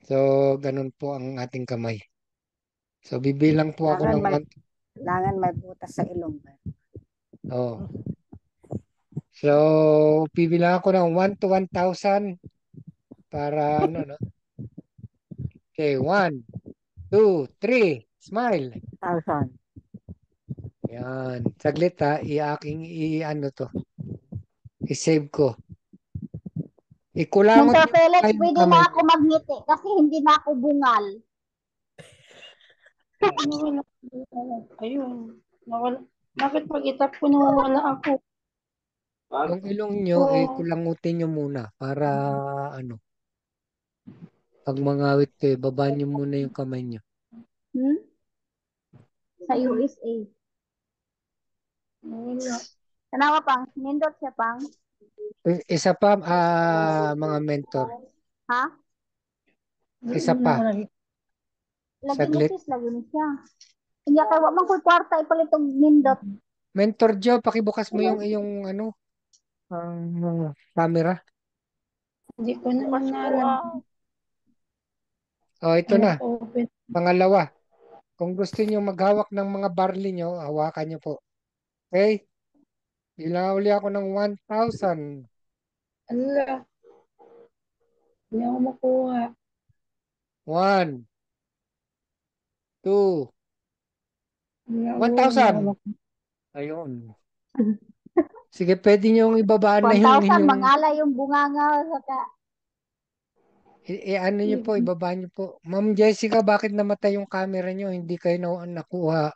Speaker 1: So, ganun po ang ating kamay. So, bibilang po ako ng
Speaker 6: Kailangan may butas sa ilong.
Speaker 1: Oh. So, bibilang ako ng 1 to 1,000 para ano, no? Okay, 1, 2, 3, smile.
Speaker 6: 1,000.
Speaker 1: Yan. Saglit ha, i-ano to. I-save ko. Ikulangot
Speaker 7: Mentor Felix,
Speaker 1: yung
Speaker 7: pwede
Speaker 1: kamay.
Speaker 7: na ako magngiti kasi hindi na ako bungal.
Speaker 8: Ayun. Nawala. Bakit pag itap ko nawawala ako?
Speaker 1: Yung ilong nyo, kulangutin nyo muna para ano. Pag mangawit kayo, baba nyo muna yung kamay nyo.
Speaker 7: Sa USA.
Speaker 8: Nawala.
Speaker 7: Tanawa pang, nindot siya pang.
Speaker 1: Isa pa, mga mentor.
Speaker 7: Ha?
Speaker 1: Isa pa.
Speaker 7: Lagi
Speaker 1: Saglit.
Speaker 7: nisis, lagi ni siya. Hindi kaya wak man ko kwarta ipalitong nindot.
Speaker 1: Mentor Joe, pakibukas mo yung iyong ano, camera.
Speaker 8: Hindi ko na
Speaker 4: Bukas po,
Speaker 8: alam.
Speaker 1: Oh, ito na.
Speaker 8: Open.
Speaker 1: Pangalawa. Kung gusto niyo maghawak ng mga barley nyo, hawakan nyo po. Okay? Bilang uli ako ng 1,000.
Speaker 8: Ala. Hindi ako makuha.
Speaker 1: 1, 2,
Speaker 8: Hindi ako
Speaker 1: 1,000. Ayun. Sige, pwede nyo ibaba na yung
Speaker 7: 1,000,
Speaker 1: inyong...
Speaker 7: mangala yung bunganga. Saka,
Speaker 1: ano nyo po, ibaba nyo po. Ma'am Jessica, bakit namatay yung camera nyo? Hindi kayo nakuha.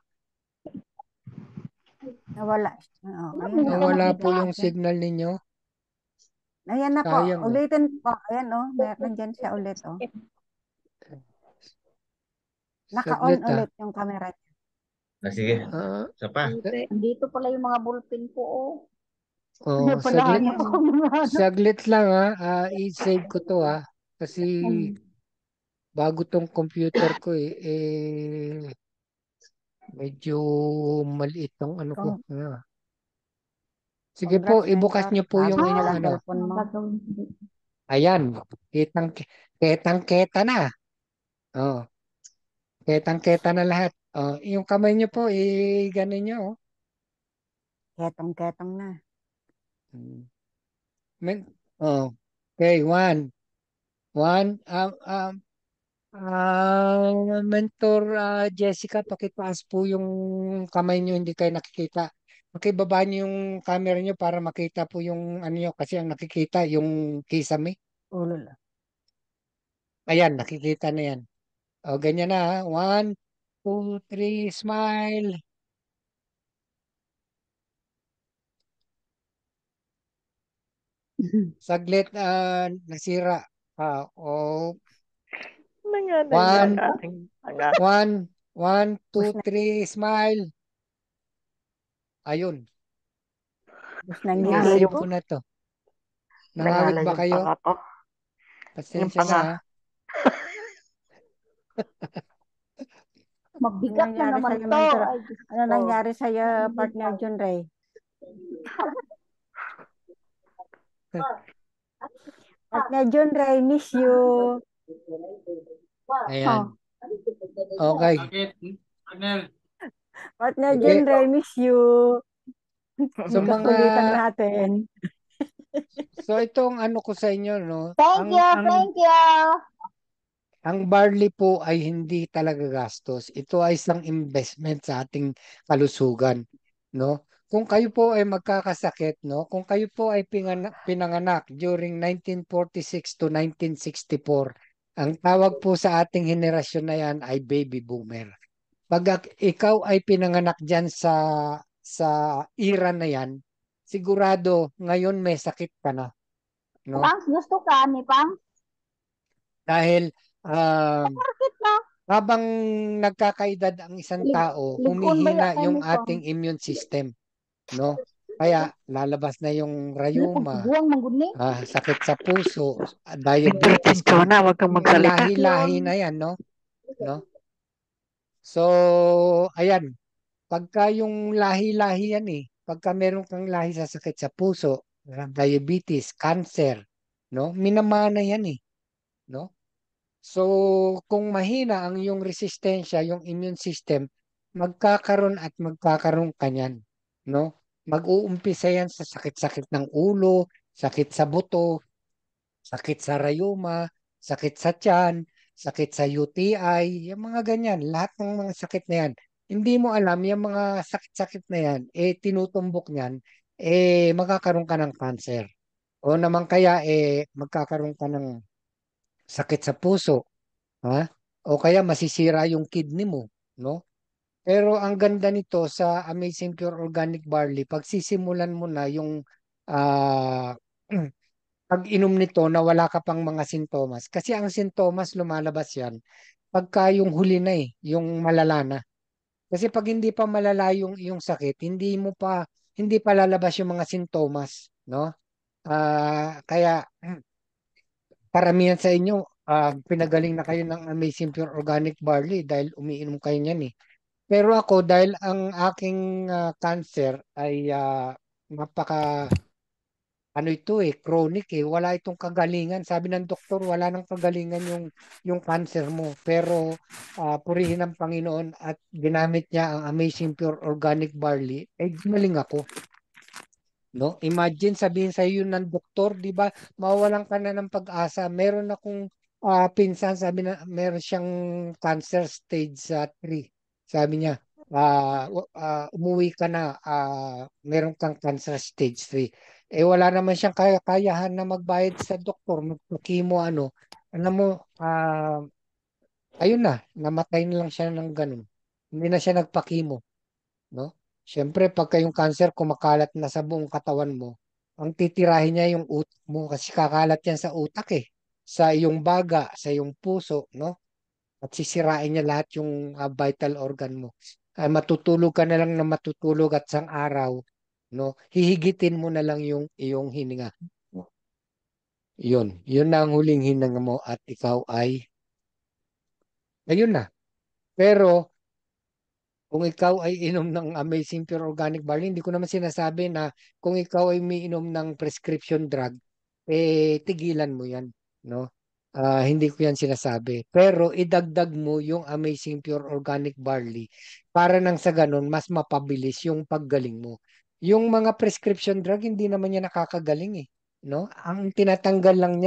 Speaker 6: Nawala.
Speaker 1: Nawala po yung signal ninyo.
Speaker 6: Ayan na po.
Speaker 1: Sayang, oh.
Speaker 6: Ulitin po. Ayan nandyan siya ulit. Naka-on
Speaker 1: Saglit,
Speaker 6: ulit yung camera.
Speaker 3: Sige. Isa pa.
Speaker 7: dito pala yung mga bullpen ko.
Speaker 1: Oh, saglit lang i-save ko to kasi bago tong computer ko medyo maliit ang ano ko. Sige po, ibukas niyo po yung inyong ano. Ayan, kitang-kita na. Oh. Kitang-kita na lahat. Oh, yung kamay niyo po, ganun niyo. Oh.
Speaker 6: Ketong-ketong na.
Speaker 1: Okay, 1. Mentor Jessica, pakitaas po yung kamay niyo, hindi kayo nakikita. Pakibaba niyo yung camera niyo para makita po yung ano niyo kasi ang nakikita yung kisame.
Speaker 6: Ulol.
Speaker 1: Ayan, nakikita na yan. O, ganyan na. 1, 2, 3, smile. Saglit, nasira. Oh. 1, 2, 3, smile. Ayun. I-save ko na to. Nangawit ba kayo? Pasensya na.
Speaker 6: Ano
Speaker 7: Mabigat na
Speaker 6: nangyari
Speaker 7: naman
Speaker 6: sa'yo,
Speaker 7: to.
Speaker 6: Mentor?
Speaker 7: Ay, Diyos
Speaker 6: Ano
Speaker 7: ko.
Speaker 6: nangyari sa'yo, partner John Ray? Partner John Ray, miss you.
Speaker 1: Ayan.
Speaker 7: Oh.
Speaker 1: Okay.
Speaker 6: Partner
Speaker 1: Sige.
Speaker 6: John Ray, miss you.
Speaker 1: So
Speaker 6: Yung
Speaker 1: mga
Speaker 6: kakulitan natin.
Speaker 1: so itong ano ko sa inyo, no?
Speaker 7: Thank you, thank you.
Speaker 1: Ang barley po ay hindi talaga gastos. Ito ay isang investment sa ating kalusugan, no? Kung kayo po ay magkakasakit, no? Kung kayo po ay pinanganak during 1946 to 1964, ang tawag po sa ating henerasyon na yan ay baby boomer. Pag ikaw ay pinanganak diyan sa era na yan, sigurado ngayon may sakit ka na, no?
Speaker 7: Pangs, gusto ka ni Pangs?
Speaker 1: Dahil um,
Speaker 7: Bakit na?
Speaker 1: habang nagkakaedad ang isang tao,
Speaker 7: Ligon ba
Speaker 1: humihina
Speaker 7: yan
Speaker 1: yung
Speaker 7: ni Pangs?
Speaker 1: ating immune system, no? Kaya lalabas na yung rayuma,
Speaker 7: Buwang mangguni?
Speaker 1: sakit sa puso, diabetes,
Speaker 4: Chona, wag kang magsalita.
Speaker 1: lahi-lahi na yan, no? No? So, ayan, pagka yung lahi-lahi yan pagka meron kang lahi sa sakit sa puso, diabetes, cancer, no? Minamana yan no? So, kung mahina ang iyong resistensya, yung immune system, magkakaroon at magkakaroon ka niyan, no? Mag-uumpisa yan sa sakit-sakit ng ulo, sakit sa buto, sakit sa rayuma, sakit sa tiyan, sakit sa UTI, yung mga ganyan, lahat ng mga sakit na yan. Hindi mo alam, yung mga sakit-sakit na yan, tinutumbok niyan, magkakaroon ka ng cancer. O naman kaya, magkakaroon ka ng sakit sa puso. Ha? O kaya masisira yung kidney mo, no? Pero ang ganda nito sa Amazing Pure Organic Barley, pag sisimulan mo na yung ah, pag-inom nito na wala ka pang mga sintomas. Kasi ang sintomas lumalabas yan pagka yung huli na yung malala na. Kasi pag hindi pa malala yung sakit, hindi pa lalabas yung mga sintomas, no? Kaya karamihan sa inyo, pinagaling na kayo ng Amazing Pure Organic Barley dahil umiinom kayo niyan Pero ako, dahil ang aking cancer ay napaka, ano ito chronic wala itong kagalingan. Sabi ng doktor, wala nang kagalingan yung cancer mo. Pero purihin ng Panginoon at ginamit niya ang Amazing Pure Organic Barley, gumaling ako. No? Imagine sabihin sa iyo ng doktor, 'di ba? Mawawalan ka na ng pag-asa. Meron akong pinsan, sabi na meron siyang cancer stage 3. Sabi niya, umuwi ka na, meron kang cancer stage 3. Wala naman siyang kakayahan na magbayad sa doktor, magpa-chemo ano. Alam mo, ayun na, namatay na lang siya ng ganun. Hindi na siya nagpa-chemo, no? Siyempre, pagka yung cancer kumakalat na sa buong katawan mo, ang titirahin niya yung utak mo kasi kakalat yan sa utak sa iyong baga, sa iyong puso, no? At sisirain niya lahat yung vital organ mo. Matutulog ka na lang na matutulog at sang araw, no? Hihigitin mo na lang yung iyong hininga. Yun na ang huling hininga mo at ikaw ayun na. Pero kung ikaw ay inom ng Amazing Pure Organic Barley, hindi ko naman sinasabi na kung ikaw ay umiinom ng prescription drug, tigilan mo yan, no? Hindi ko yan sinasabi. Pero idagdag mo yung Amazing Pure Organic Barley para nang sa ganun, mas mapabilis yung paggaling mo. Yung mga prescription drug, hindi naman yan nakakagaling no? Ang tinatarget lang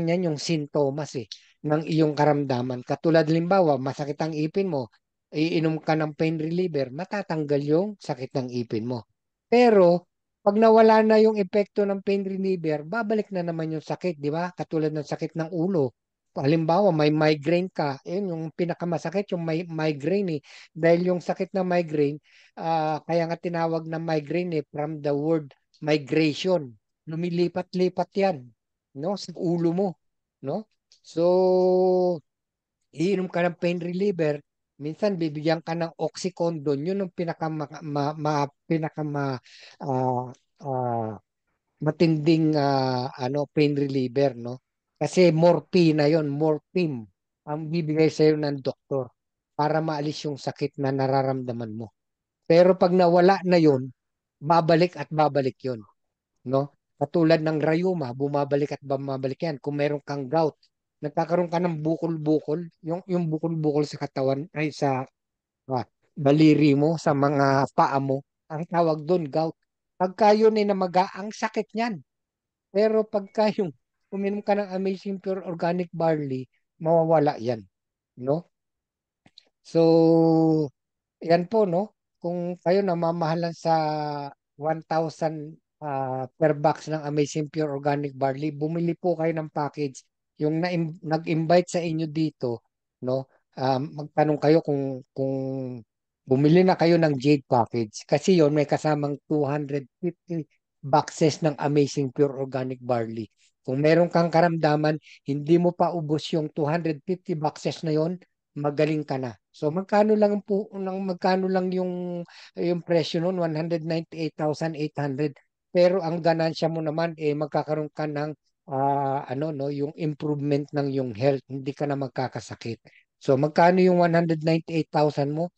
Speaker 1: niyan yung sintomas ng iyong karamdaman. Katulad limbawa, masakit ang ipin mo, iinom ka ng pain reliever, matatanggal yung sakit ng ipin mo. Pero, pag nawala na yung epekto ng pain reliever, babalik na naman yung sakit, di ba? Katulad ng sakit ng ulo. Halimbawa, may migraine ka, yun yung pinakamasakit, yung migraine Dahil yung sakit na migraine, kaya nga tinawag na migraine from the word migration. Lumilipat-lipat yan, no? Sa ulo mo, no? So, iinom ka ng pain reliever, minsan bibigyan ka ng oxycodone, yun ang ah, ah, matinding pain reliever, no? Kasi morphine na yun, morphine, ang bibigay sa'yo ng doktor para maalis yung sakit na nararamdaman mo. Pero pag nawala na yun, babalik at babalik yun, no? Katulad ng rayuma, bumabalik at bumabalik yan. Kung meron kang gout, nagkakaroon ka ng bukol-bukol, yung bukol-bukol sa katawan ay sa daliri mo, sa mga paa mo, ang tawag doon gout. Pagka yun ay namaga, ang sakit niyan. Pero pagka yung uminom ka ng Amazing Pure Organic Barley, mawawala yan, no? So, yan po, no? Kung kayo namamahalan sa 1,000 per box ng Amazing Pure Organic Barley, bumili po kayo ng package. Yung nag-invite sa inyo dito, no? Magtanong kayo kung bumili na kayo ng Jade package. Kasi yon may kasamang 250 boxes ng Amazing Pure Organic Barley. Kung meron kang karamdaman, hindi mo pa ubos yung 250 boxes na yon, magaling ka na. So magkano lang yung presyo noon, 198,800. Pero ang ganansya mo naman magkakaroon ka ng ano no, yung improvement ng yung health, hindi ka na magkakasakit. So magkano yung 198,000 mo?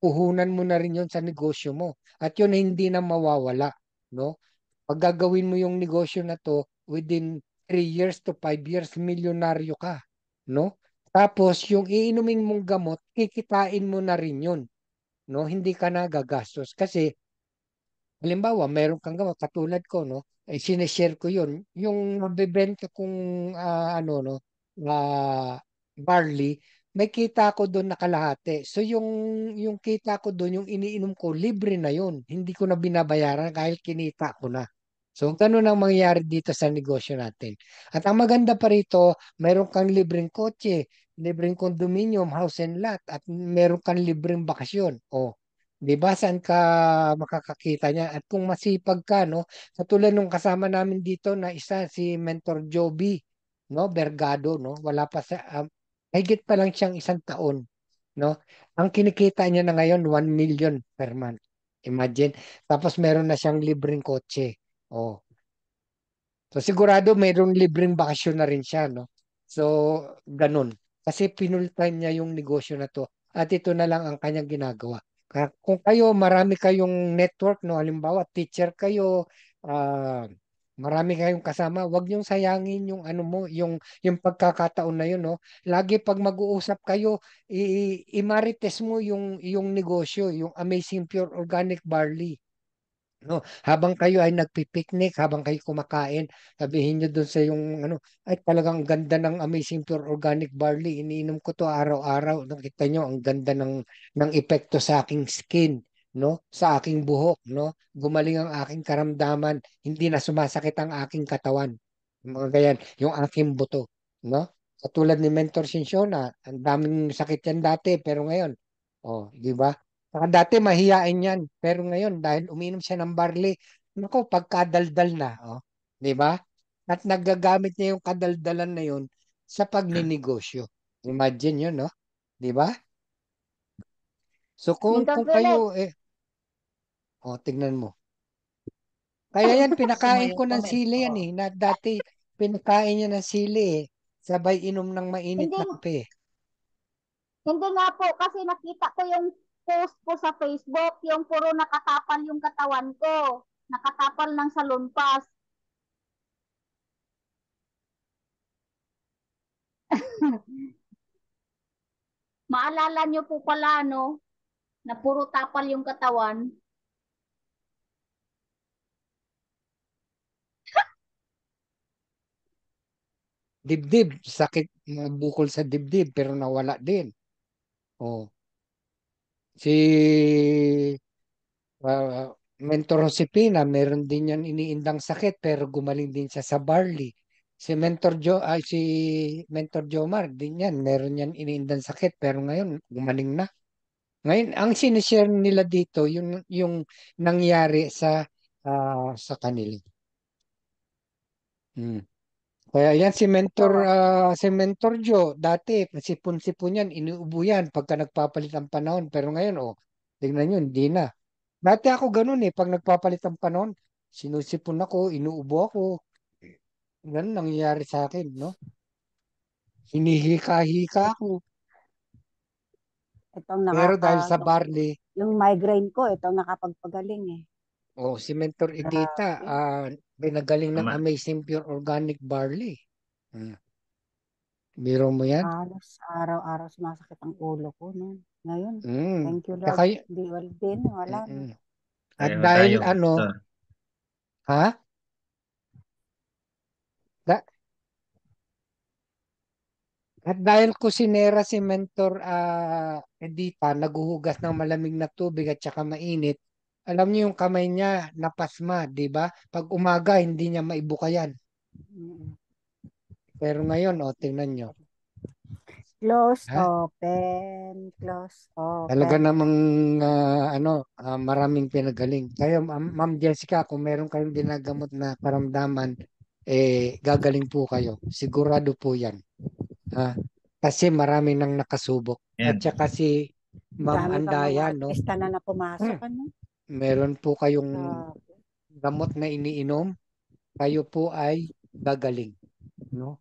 Speaker 1: Puhunan mo na rin yun sa negosyo mo. At yun hindi na mawawala, no? Pag gagawin mo yung negosyo na to, within 3 years to 5 years, milyonaryo ka, no? Tapos, yung iinumin mong gamot, kikitain mo na rin yun, no? Hindi ka na gagastos. Kasi, halimbawa, meron kang gamot, katulad ko, no? Sineshare ko yun. Yung mabibenta kong, ano, no? Barley, may kita ko doon na kalahati. So, yung kita ko doon, yung iniinom ko, libre na yun. Hindi ko na binabayaran kahit kinita ko na. So, ganun ang mangyayari dito sa negosyo natin. At ang maganda pa rito, meron kang libreng kotse, libreng condominium, house and lot, at meron kang libreng bakasyon. O, di ba saan ka makakakita niya? At kung masipag ka, no, katulad nung kasama namin dito na isa, si Mentor Joby, no, Bergado, no, wala pa sa, higit pa lang siyang 1 taon, no. Ang kinikita niya na ngayon, 1 million per month. Imagine. Tapos meron na siyang libreng kotse. Oh. So sigurado mayroong libreng bakasyon na rin siya, no? So, ganun. Kasi pinultime niya yung negosyo na to. At ito na lang ang kanyang ginagawa. Kung kayo, marami kayong network, no? Halimbawa, teacher kayo, ah, marami kayong kasama, wag niyong sayangin yung ano mo, yung pagkakataon na yun, no? Lagi pag mag-uusap kayo, imarites mo yung negosyo, yung Amazing Pure Organic Barley. No, habang kayo ay nagpi-picnic, habang kayo kumakain, sabihin niyo doon sa yung ano, ay talagang ganda ng Amazing Pure Organic Barley. Iniinom ko to araw-araw. Nakita niyo ang ganda ng epekto sa aking skin, no? Sa aking buhok, no? Gumaling ang aking karamdaman, hindi na sumasakit ang aking katawan. Mga ganyan, yung aking buto, no? Katulad ni Mentor Sinciona, ang daming sakit yan dati, pero ngayon, oh, di ba? Saka dati mahiyain yan. Pero ngayon, dahil uminom siya ng barley, naku, pagkadaldal na. Oh, di ba? At nagagamit niya yung kadaldalan na yun sa pagninegosyo. Imagine yun, no? Di ba? So
Speaker 7: Mentor
Speaker 1: kung kayo,
Speaker 7: Felix,
Speaker 1: tignan mo. Kaya yan,
Speaker 4: Gusto mo
Speaker 1: pinakain ko
Speaker 4: yung
Speaker 1: ng
Speaker 4: comment
Speaker 1: sili yan
Speaker 4: ko?
Speaker 1: eh. Na dati, pinakain niya ng sili eh. Sabay inom ng mainit
Speaker 7: hindi,
Speaker 1: na kape.
Speaker 7: hindi nga po kasi nakita ko yung post po sa Facebook, yung puro nakakapal yung katawan ko. Nakakapal ng salunpas. Maalala nyo po pala, no, na puro tapal yung katawan.
Speaker 1: Dibdib, sakit, bukol sa dibdib, pero nawala din. Oh, si Mentor Josepina, meron din yan iniindang sakit pero gumaling din siya sa barley. Si Mentor Jomar din yan, meron yan iniindang sakit pero ngayon gumaling na. Ngayon, ang sinishare nila dito, yung nangyari sa kanila. Hmm. Kaya yan si Mentor Joe, dati sipon-sipon yan, inuubo yan pagka nagpapalit ang panahon. Pero ngayon, tignan nyo, hindi na. Dati ako ganun eh, pag nagpapalit ang panahon, sinusipon ako, inuubo ako. Ganun nangyayari sa akin, no? Hinihika-hika ako.
Speaker 6: Itong
Speaker 1: Pero dahil sa barley,
Speaker 6: yung migraine ko, itong nakapagpagaling eh.
Speaker 1: si Mentor Edita,
Speaker 6: Grabe.
Speaker 1: pinagaling ng
Speaker 3: Tama.
Speaker 1: Amazing Pure Organic Barley. Hmm. Biro mo yan?
Speaker 6: Halos araw-araw sumasakit ang ulo ko noon. Ngayon,
Speaker 1: Mm.
Speaker 6: thank you
Speaker 1: Tsaka,
Speaker 6: Lord. Hindi wala na.
Speaker 1: mm. At
Speaker 3: Pareho
Speaker 1: dahil
Speaker 3: tayo. Ito.
Speaker 1: ha? Da- At dahil kusinera si Mentor Edita, naguhugas ng malamig na tubig at saka mainit, alam niyo yung kamay niya napasma, di ba? Pag umaga, hindi niya maibuka yan.
Speaker 6: Mm.
Speaker 1: Pero ngayon, tingnan niyo.
Speaker 6: Close,
Speaker 1: Ha?
Speaker 6: open, close,
Speaker 1: Talaga
Speaker 6: open.
Speaker 1: namang maraming pinagaling. Kaya Ma'am Jessica, kung meron kayong ginagamot na karamdaman, gagaling po kayo. Sigurado po yan. Ha? Kasi marami nang nakasubok. At
Speaker 3: Yan.
Speaker 1: saka si Ma'am
Speaker 6: Dami pa mga
Speaker 1: Andaya, no?
Speaker 6: artista na pumasok,
Speaker 1: Hmm.
Speaker 6: ano?
Speaker 1: Meron po kayong
Speaker 6: Grabe.
Speaker 1: gamot na iniinom, kayo po ay gagaling, no?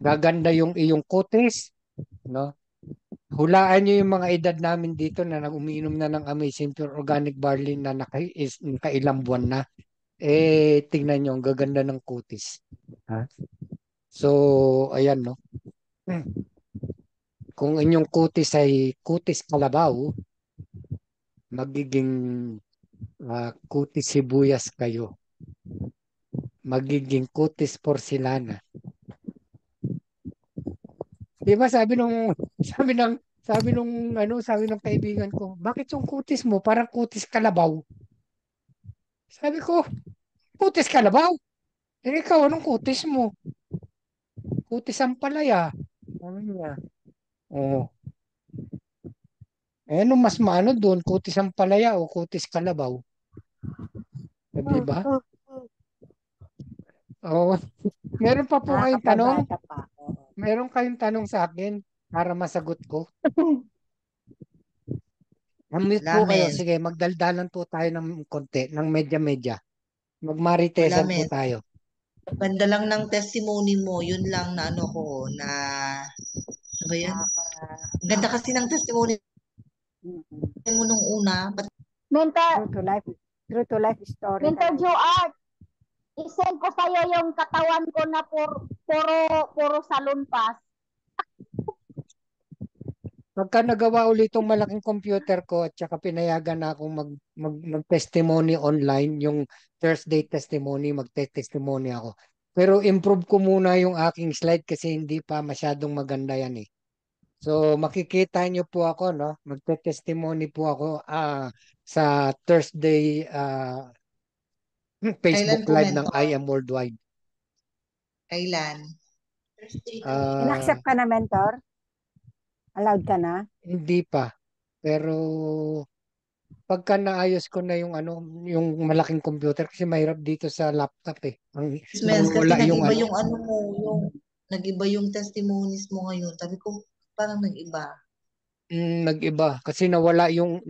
Speaker 1: Gaganda yung iyong kutis, no? Hulaan nyo yung mga edad namin dito na umiinom na ng Amazing Pure Organic Barley na nakailang buwan na. Tingnan nyo, ang gaganda ng kutis. Ha? So, ayan, no? Kung inyong kutis ay kutis kalabaw, magiging kutis sibuyas kayo. Magiging kutis porcelana. Di ba sabi ng sabi ng kaibigan ko, bakit yung kutis mo parang kutis kalabaw? Sabi ko, kutis kalabaw? Ikaw, anong kutis mo? Kutis ang palaya. Sabi niya, oo. Anong mas maano doon? Kutis ang palaya o kutis kalabaw? Di ba? Oo. Meron pa po kayong tanong?
Speaker 6: Nakakapabata pa. Oo.
Speaker 1: Meron kayong tanong sa akin para masagot ko? Unmute po kayo.
Speaker 9: Lamen.
Speaker 1: Sige, magdaldalan po tayo ng konti, ng medya-medya.
Speaker 9: Wala,
Speaker 1: Magmaritesan po
Speaker 9: men.
Speaker 1: tayo.
Speaker 9: Ganda lang ng testimony mo. Yun lang na ano ko, na, ano ba yan? Ang ganda kasi ng testimony mo nung una.
Speaker 7: Mentor,
Speaker 6: True to life story
Speaker 7: Mentor
Speaker 6: talaga.
Speaker 7: Joart, isend ko sa'yo yung katawan ko na puro salon pass.
Speaker 1: Pagka nagawa ulit itong malaking computer ko at saka pinayagan na akong mag-testimony online, yung Thursday testimony, mag-testimony ako. Pero improve ko muna yung aking slide kasi hindi pa masyadong maganda yan eh. So makikita nyo po ako, no? Magte-testimony po ako sa Thursday
Speaker 9: Kailan
Speaker 1: Facebook
Speaker 9: po,
Speaker 1: Live ng
Speaker 9: mentor?
Speaker 1: I Am Worldwide.
Speaker 9: Kailan?
Speaker 6: In-accept ka na, mentor? Allowed ka na?
Speaker 1: Hindi pa. Pero pagka naayos ko na yung malaking computer kasi mahirap dito sa laptop eh.
Speaker 9: Kasi
Speaker 1: Wala yung
Speaker 9: nag-iba yung ano mo, nag-iba yung testimonies mo ngayon. Sabi ko, parang nag-iba.
Speaker 1: nag-iba kasi nawala yung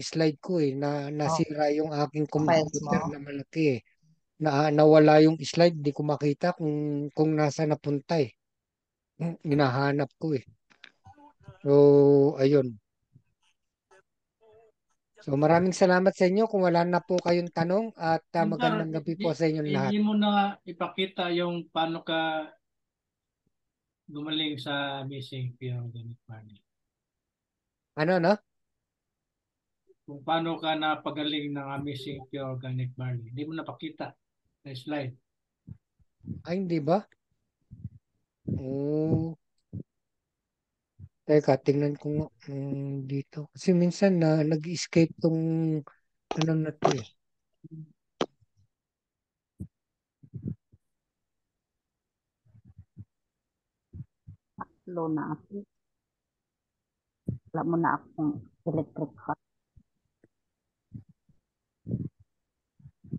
Speaker 1: slide ko eh
Speaker 9: Oh,
Speaker 1: nasira yung aking
Speaker 9: files
Speaker 1: computer
Speaker 9: mo.
Speaker 1: na malaki eh. Nawala yung slide, di ko makita kung nasa napunta eh. Hinahanap ko eh. So, ayun. So, maraming salamat sa inyo. Kung wala na po kayong tanong at magandang gabi po sa inyong lahat.
Speaker 10: Hindi mo na ipakita yung paano ka gumaling sa Missing Pure Organic Barley.
Speaker 1: Ano, no?
Speaker 10: Kung paano ka napagaling ng Amazing Pure Organic Barley. Hindi mo napakita na slide.
Speaker 1: Ay, hindi ba? Oh. Teka, tingnan ko nga dito. Kasi minsan nag-escape tong na to eh.
Speaker 7: Low na ako. Wala mo na akong electric fan.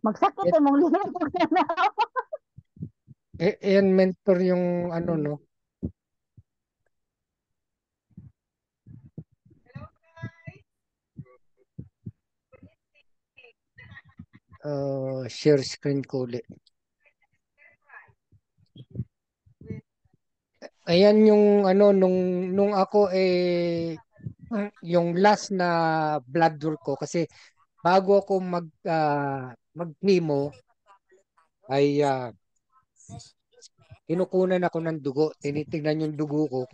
Speaker 7: Magsakit eh mong linig na ako.
Speaker 1: Yan mentor yung no? Share screen ko ulit. Ayan yung ano, nung ako yung last na blood work ko, kasi bago ako mag-chemo, ay kinukunan ako ng dugo. Tinitingnan yung dugo ko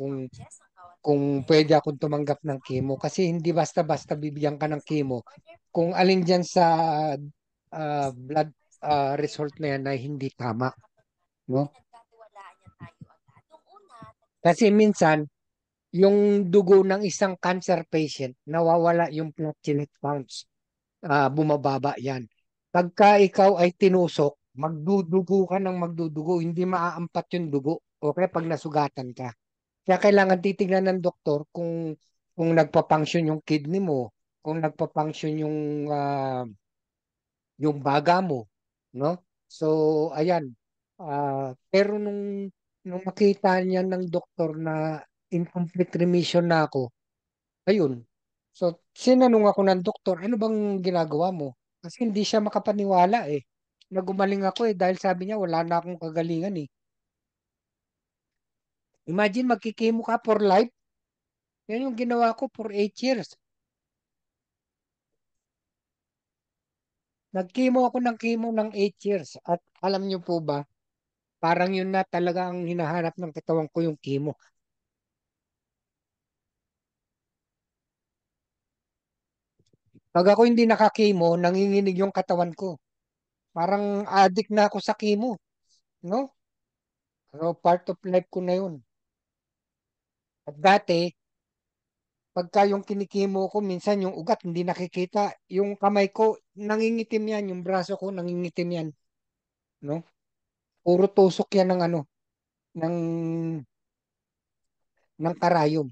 Speaker 1: kung pwede akong tumanggap ng chemo. Kasi hindi basta-basta bibigyan ka ng chemo. Kung alin dyan sa blood result na yan ay hindi tama. No? Kasi minsan, yung dugo ng isang cancer patient, nawawala yung platelet counts. Bumababa yan. Pagka ikaw ay tinusok, magdudugo ka ng magdudugo, hindi maaampat yung dugo. Okay, pag nasugatan ka. Kaya kailangan titignan ng doktor kung nagpa-function yung kidney mo, kung nagpa-function yung baga mo, no? So, ayan. Pero nung makita niya ng doktor na incomplete remission na ako, ayun. So, sinanong ako ng doktor, ano bang ginagawa mo? Kasi hindi siya makapaniwala eh. Nagumaling ako eh dahil sabi niya wala na akong kagalingan eh. Imagine magkikimo ka for life. Yan yung ginawa ko for 8 years. Nagkimo ako ng chemo ng 8 years. At alam niyo po ba, parang yun na talaga ang hinahanap ng katawan ko, yung chemo. Pag ako hindi nakakimo, nanginginig yung katawan ko. Parang addict na ako sa chemo. No? So, part of life ko na yun. At dati, pagka yung kinikimo ko, minsan yung ugat hindi nakikita. Yung kamay ko, nangingitim yan. Yung braso ko, nangingitim yan. No? Puro tusok yan ng ano, ng, ng karayom.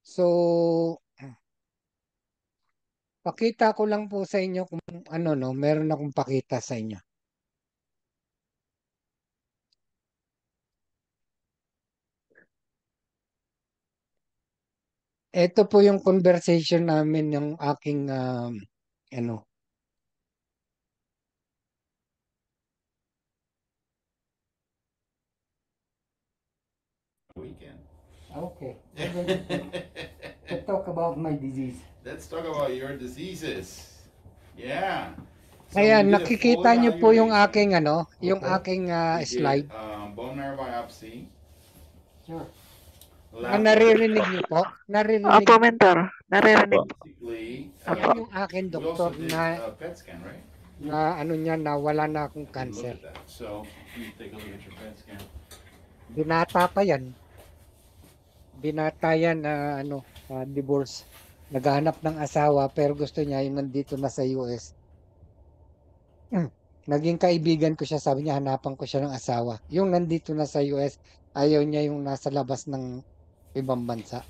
Speaker 1: So, pakita ko lang po sa inyo kung ano, no, meron akong pakita sa inyo. Ito po yung conversation namin ng aking, ano,
Speaker 11: Weekend.
Speaker 1: okay. To talk about my disease.
Speaker 11: Let's talk about your diseases. Yeah. So
Speaker 1: Kaya
Speaker 11: we did a full
Speaker 1: nakikita niyo po yung
Speaker 11: evaluation.
Speaker 1: aking ano, yung
Speaker 11: Okay.
Speaker 1: aking
Speaker 11: We
Speaker 1: slide.
Speaker 11: did bone marrow biopsy.
Speaker 1: Sure.
Speaker 11: Lab
Speaker 1: Naririnig niyo po? Naririnig
Speaker 4: Opo,
Speaker 1: niyo?
Speaker 4: mentor. Naririnig.
Speaker 11: basically.
Speaker 1: Yan yung aking
Speaker 11: We
Speaker 1: doktor
Speaker 11: also did
Speaker 1: na
Speaker 11: PET scan, right?
Speaker 1: ano niya, na wala na akong
Speaker 11: Look
Speaker 1: cancer.
Speaker 11: at that. So you take a look at your PET scan.
Speaker 1: Binata pa yan. Binata yan na divorce. Naghahanap ng asawa pero gusto niya yung nandito na sa US. Naging kaibigan ko siya, sabi niya hanapan ko siya ng asawa. Yung nandito na sa US, ayaw niya yung nasa labas ng ibang bansa.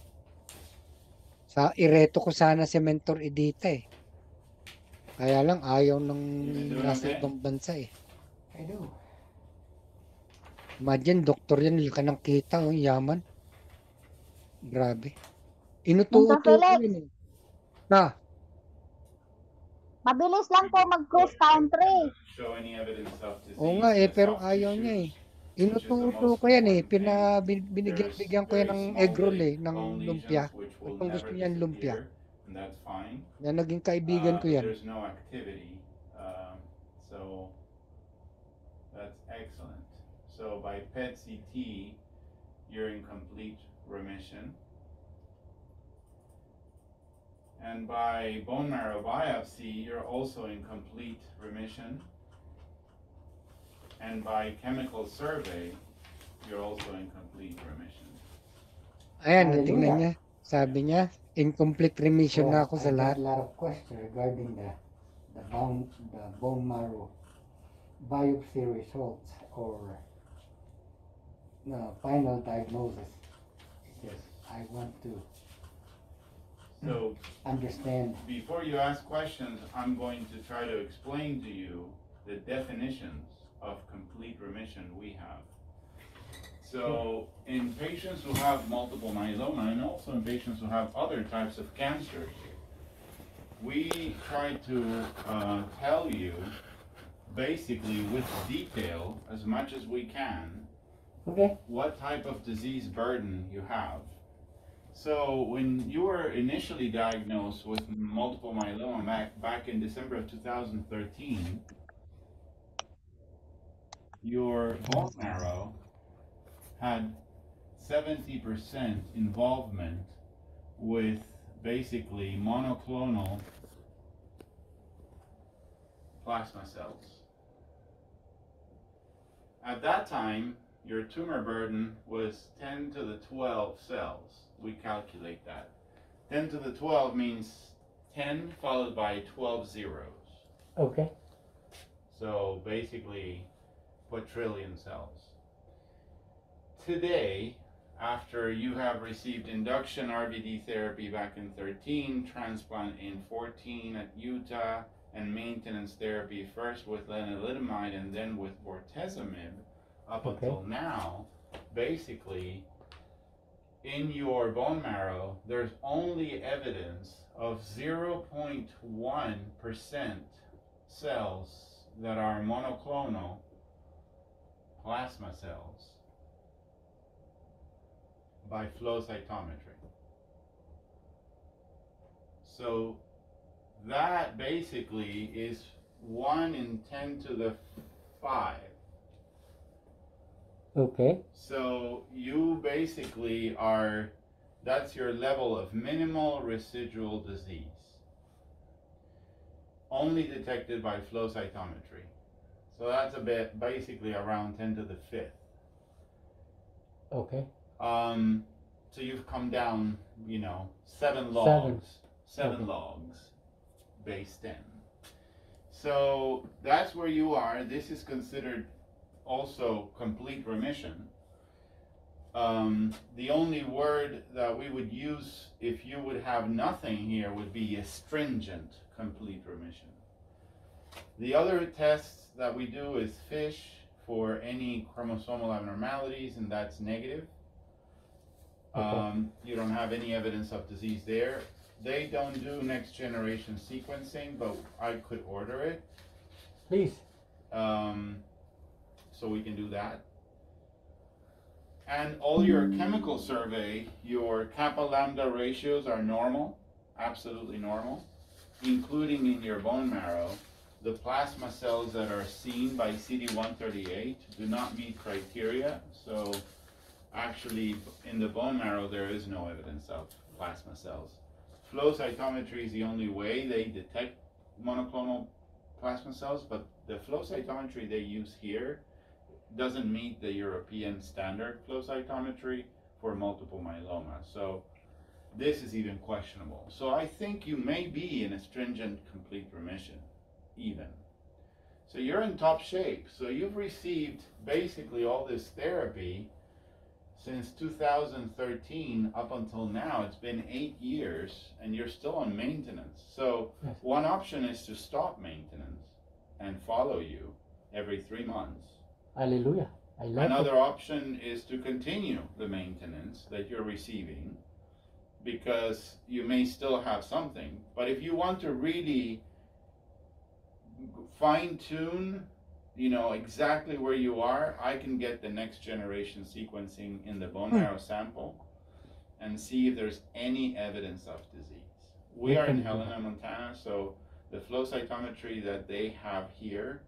Speaker 1: Sa ireto ko sana si Mentor Edita eh. Kaya lang ayaw ng nasa ibang bansa eh. I know. Imagine, doktor yan, hindi ka nang kita, oh, yaman. Grabe. Inututo ko
Speaker 7: Felix,
Speaker 1: yun eh. Na,
Speaker 7: mabilis lang po mag-cross country.
Speaker 11: Show any evidence of disease
Speaker 1: oo nga eh,
Speaker 11: in the
Speaker 1: pero
Speaker 11: soft
Speaker 1: ayaw niya eh.
Speaker 11: tissues, which is the
Speaker 1: Inututo
Speaker 11: most
Speaker 1: ko yan eh.
Speaker 11: important thing.
Speaker 1: Binigyan ko
Speaker 11: There's
Speaker 1: yan ng
Speaker 11: very
Speaker 1: egg
Speaker 11: small
Speaker 1: roll eh, ng
Speaker 11: bone
Speaker 1: lumpia.
Speaker 11: lesions which will
Speaker 1: Kung gusto
Speaker 11: never
Speaker 1: niya ng lumpia.
Speaker 11: disappear, and that's fine.
Speaker 1: Yan, naging kaibigan ko yan.
Speaker 11: There's no activity, so that's excellent. So by PET CT, you're in complete remission. And by bone marrow biopsy, you're also in complete remission. And by chemical survey, you're also in complete remission.
Speaker 1: Ayan, natingnan niya. Sabi niya, incomplete remission na ako sa
Speaker 12: I
Speaker 1: lahat.
Speaker 12: got a lot of questions regarding the bone marrow biopsy results or final diagnosis. Because I want to
Speaker 11: So
Speaker 12: understand.
Speaker 11: before you ask questions, I'm going to try to explain to you the definitions of complete remission we have. So in patients who have multiple myeloma and also in patients who have other types of cancers, we try to tell you basically with detail as much as we can
Speaker 12: Okay.
Speaker 11: what type of disease burden you have. So when you were initially diagnosed with multiple myeloma back in December of 2013, your bone marrow had 70% involvement with basically monoclonal plasma cells. At that time, your tumor burden was 10 to the 12 cells. We calculate that. 10 to the 12 means 10 followed by 12 zeros.
Speaker 12: Okay.
Speaker 11: So basically, quadrillion cells. Today, after you have received induction RVD therapy back in 13, transplant in 14 at Utah, and maintenance therapy first with lenalidomide and then with bortezomib, up until now, basically, in your bone marrow, there's only evidence of 0.1% cells that are monoclonal plasma cells by flow cytometry. So that basically is 1 in 10 to the 5.
Speaker 12: Okay.
Speaker 11: So you basically are, that's your level of minimal residual disease. Only detected by flow cytometry. So that's a bit, basically around 10 to the 5th.
Speaker 12: Okay.
Speaker 11: So you've come down, 7 logs. 7
Speaker 12: Okay.
Speaker 11: logs, base 10. So that's where you are. This is considered also complete remission. The only word that we would use if you would have nothing here would be astringent complete remission. The other tests that we do is FISH for any chromosomal abnormalities, and that's negative. You don't have any evidence of disease there. They don't do next generation sequencing, but I could order it.
Speaker 12: Please.
Speaker 11: So we can do that. And all your chemical survey, your kappa lambda ratios are normal, absolutely normal, including in your bone marrow. The plasma cells that are seen by CD138 do not meet criteria, so actually in the bone marrow there is no evidence of plasma cells. Flow cytometry is the only way they detect monoclonal plasma cells, but the flow cytometry they use here doesn't meet the European standard flow cytometry for multiple myeloma. So this is even questionable. So I think you may be in a stringent complete remission, even. So you're in top shape. So you've received basically all this therapy since 2013 up until now. It's been 8 years and you're still on maintenance. So one option is to stop maintenance and follow you every 3 months.
Speaker 12: Hallelujah. I love
Speaker 11: Another
Speaker 12: it.
Speaker 11: option is to continue the maintenance that you're receiving, because you may still have something. But if you want to really fine tune, exactly where you are, I can get the next generation sequencing in the bone marrow sample and see if there's any evidence of disease. We are in Helena, Montana, so the flow cytometry that they have here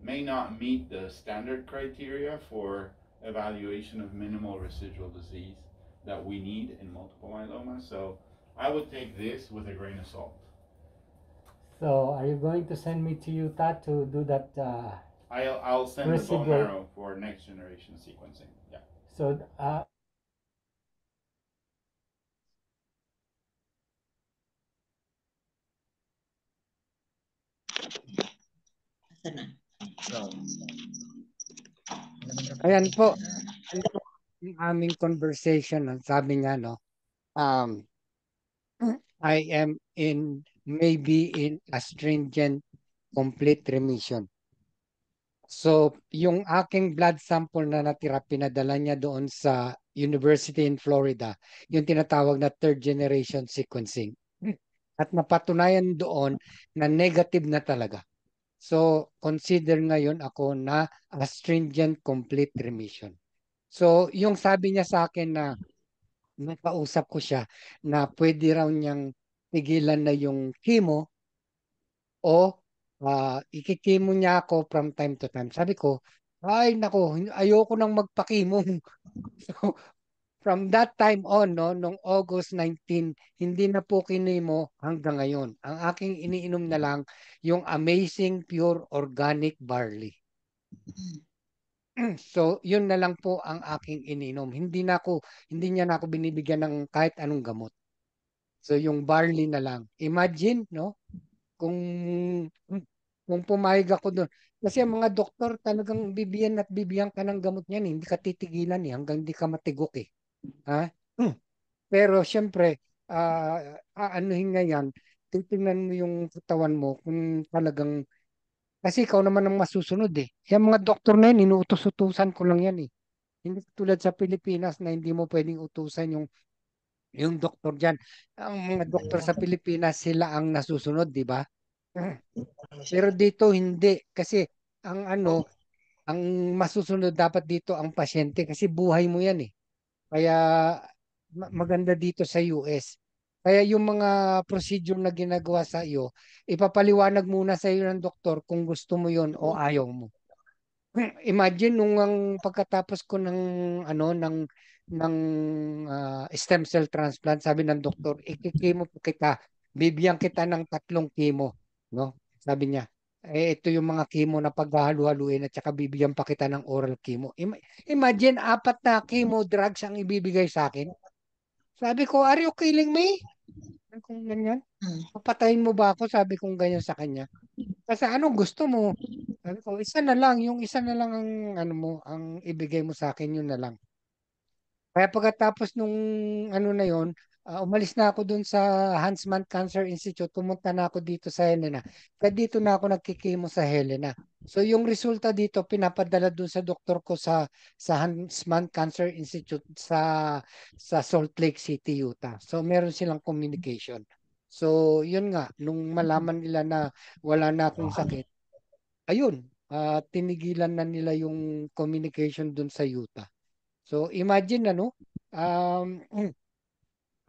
Speaker 11: may not meet the standard criteria for evaluation of minimal residual disease that we need in multiple myeloma. So I would take this with a grain of salt.
Speaker 12: So are you going to send me to Utah to do that?
Speaker 11: I'll send the bone marrow for next generation sequencing. Yeah.
Speaker 12: So
Speaker 1: Ayan po, yung aming conversation, sabi nga, no, I am maybe in astringent complete remission. So, yung aking blood sample na natira, pinadala niya doon sa University in Florida, yung tinatawag na third generation sequencing. At napatunayan doon na negative na talaga. So, consider ngayon ako na astringent complete remission. So, yung sabi niya sa akin na nakausap ko siya na pwede raw niyang tigilan na yung chemo o ikikimo niya ako from time to time. Sabi ko, ay nako, ayoko nang magpakimo. So, from that time on, no, nung August 19, hindi na po kinimo hanggang ngayon. Ang aking iniinom na lang yung Amazing Pure Organic Barley. So, yun na lang po ang aking iniinom. Hindi niya na ako binibigyan ng kahit anong gamot. So, yung barley na lang. Imagine, no? Kung kung pumayag ako doon. Kasi ang mga doktor talagang bibigyan ka ng gamot niyan, hindi ka titigilan hanggang hindi ka matigok eh. Ha? Pero syempre, aanuhin nga yan, titingnan mo yung katawan mo kung talagang, kasi ikaw naman ang masusunod eh. Yung mga doktor na yan, inuutos-utusan ko lang yan eh. Hindi tulad sa Pilipinas na hindi mo pwedeng utusan yung doktor dyan. Ang mga doktor sa Pilipinas, sila ang nasusunod, di ba? Pero dito hindi. Kasi ang masusunod dapat dito ang pasyente kasi buhay mo yan eh. Kaya maganda dito sa US. Kaya yung mga procedure na ginagawa sa iyo, ipapaliwanag muna sa iyo ng doktor kung gusto mo yon o ayaw mo. Imagine nung ang pagkatapos ko ng stem cell transplant, sabi ng doktor, ikikimo po kita, bibigyan kita ng 3 chemo, no? Sabi niya, ito yung mga chemo na paghahalu-haluin at saka bibigyan pa kita ng oral chemo. Imagine 4 na chemo drugs ang ibibigay sa akin. Sabi ko, are you killing me? Kung ganyan, papatayin mo ba ako? Sabi kong ganyan sa kanya. Kasi anong gusto mo? Sabi ko, isa na lang, yung isa na lang ang ang ibigay mo sa akin, yun na lang. Kaya pagkatapos nung na yon, umalis na ako dun sa Huntsman Cancer Institute, pumunta na ako dito sa Helena. Kaya dito na ako nagkikimo sa Helena. So yung resulta dito, pinapadala dun sa doktor ko sa Huntsman Cancer Institute sa Salt Lake City, Utah. So meron silang communication. So yun nga, nung malaman nila na wala na akong sakit, ayun, tinigilan na nila yung communication dun sa Utah. So imagine um,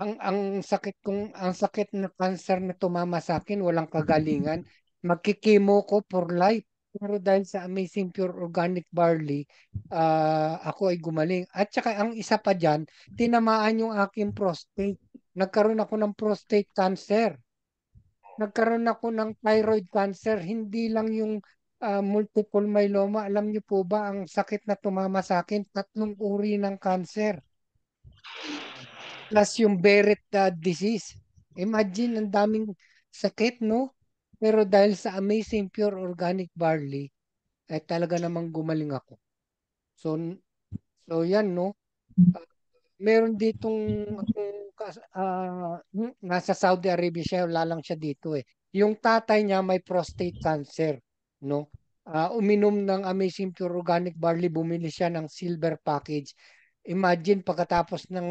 Speaker 1: ang sakit na cancer na tumama sa akin, walang kagalingan, magkikimo ko for life. Pero dahil sa Amazing Pure Organic Barley, ako ay gumaling. At saka ang isa pa dyan, tinamaan yung aking prostate. Nagkaroon ako ng prostate cancer. Nagkaroon ako ng thyroid cancer. Hindi lang yung multiple myeloma. Alam niyo po ba, ang sakit na tumama sa akin, 3 uri ng cancer. Plus yung Barrett disease. Imagine, ang daming sakit, no? Pero dahil sa Amazing Pure Organic Barley, talaga namang gumaling ako. So, yan, no? Meron ditong nasa Saudi Arabia siya, wala lang siya dito eh. Yung tatay niya may prostate cancer, no? Uminom ng Amazing Pure Organic Barley, bumili siya ng silver package. Imagine pagkatapos ng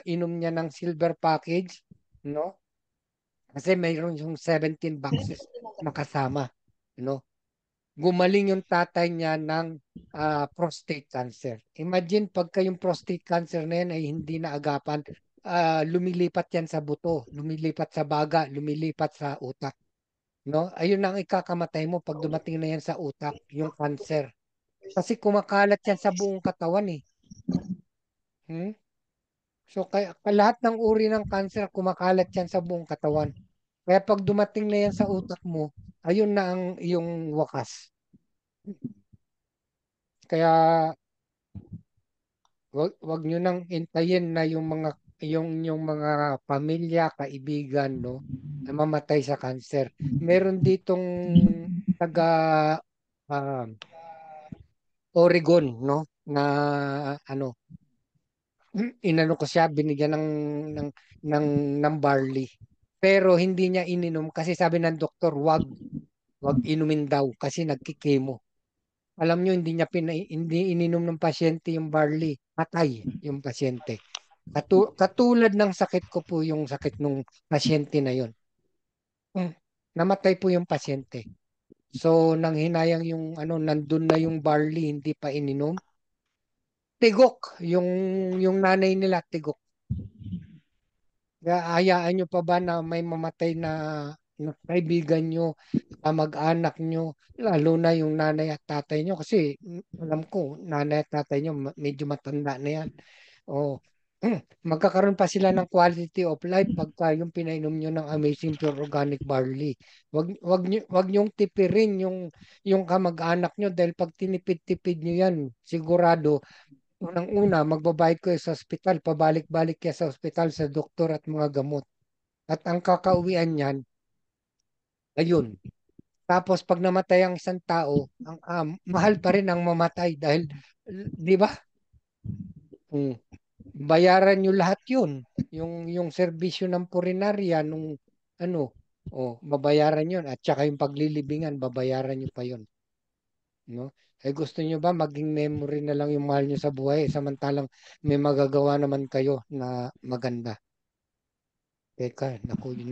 Speaker 1: inom niya ng silver package, no? Kasi mayroon yung 17 boxes makasama, no? Gumaling yung tatay niya ng prostate cancer. Imagine pagka yung prostate cancer na yan ay hindi na agapan, lumilipat yan sa buto, lumilipat sa baga, lumilipat sa utak. No? Ayun ang ikakamatay mo pag dumating na yan sa utak, yung cancer. Kasi kumakalat yan sa buong katawan eh. So kaya lahat ng uri ng cancer kumakalat yan sa buong katawan. Kaya pag dumating na yan sa utak mo, ayun na ang iyong wakas. Kaya wag niyo nang intayin na yung mga pamilya, kaibigan, no, na mamatay sa cancer. Meron ditong taga ah, Oregon, no, na inano ko siya, binigyan ng ng barley. Pero hindi niya ininom kasi sabi ng doktor, wag inumin daw kasi nagkikemo. Alam nyo, hindi ininom ng pasyente yung barley. Patay yung pasyente. Katulad ng sakit ko po yung sakit ng pasyente na yun. Namatay po yung pasyente. So, nang hinayang yung nandun na yung barley, hindi pa ininom. tigok, yung nanay nila tigok. Kaya hayaan nyo pa ba na may mamatay na kaibigan nyo, kamag-anak nyo, lalo na yung nanay at tatay nyo kasi alam ko, nanay at tatay nyo medyo matanda na yan. O, magkakaroon pa sila ng quality of life pagka yung pinainom nyo ng Amazing Pure Organic Barley. Wag nyong tipirin yung kamag-anak nyo dahil pag tinipid-tipid nyo yan, sigurado unang-una, magbabayad kayo sa ospital, pabalik-balik kayo sa ospital, sa doktor at mga gamot. At ang kakauwian niyan, ayun. Tapos pag namatay ang isang tao, mahal pa rin ang mamatay dahil, di ba? Bayaran nyo lahat yun. Yung serbisyo ng purinarya, nung ano, babayaran yun. At saka yung paglilibingan, babayaran nyo pa yun. No? Gusto nyo ba maging memory na lang yung mahal nyo sa buhay samantalang may magagawa naman kayo na maganda? Teka, naku, yun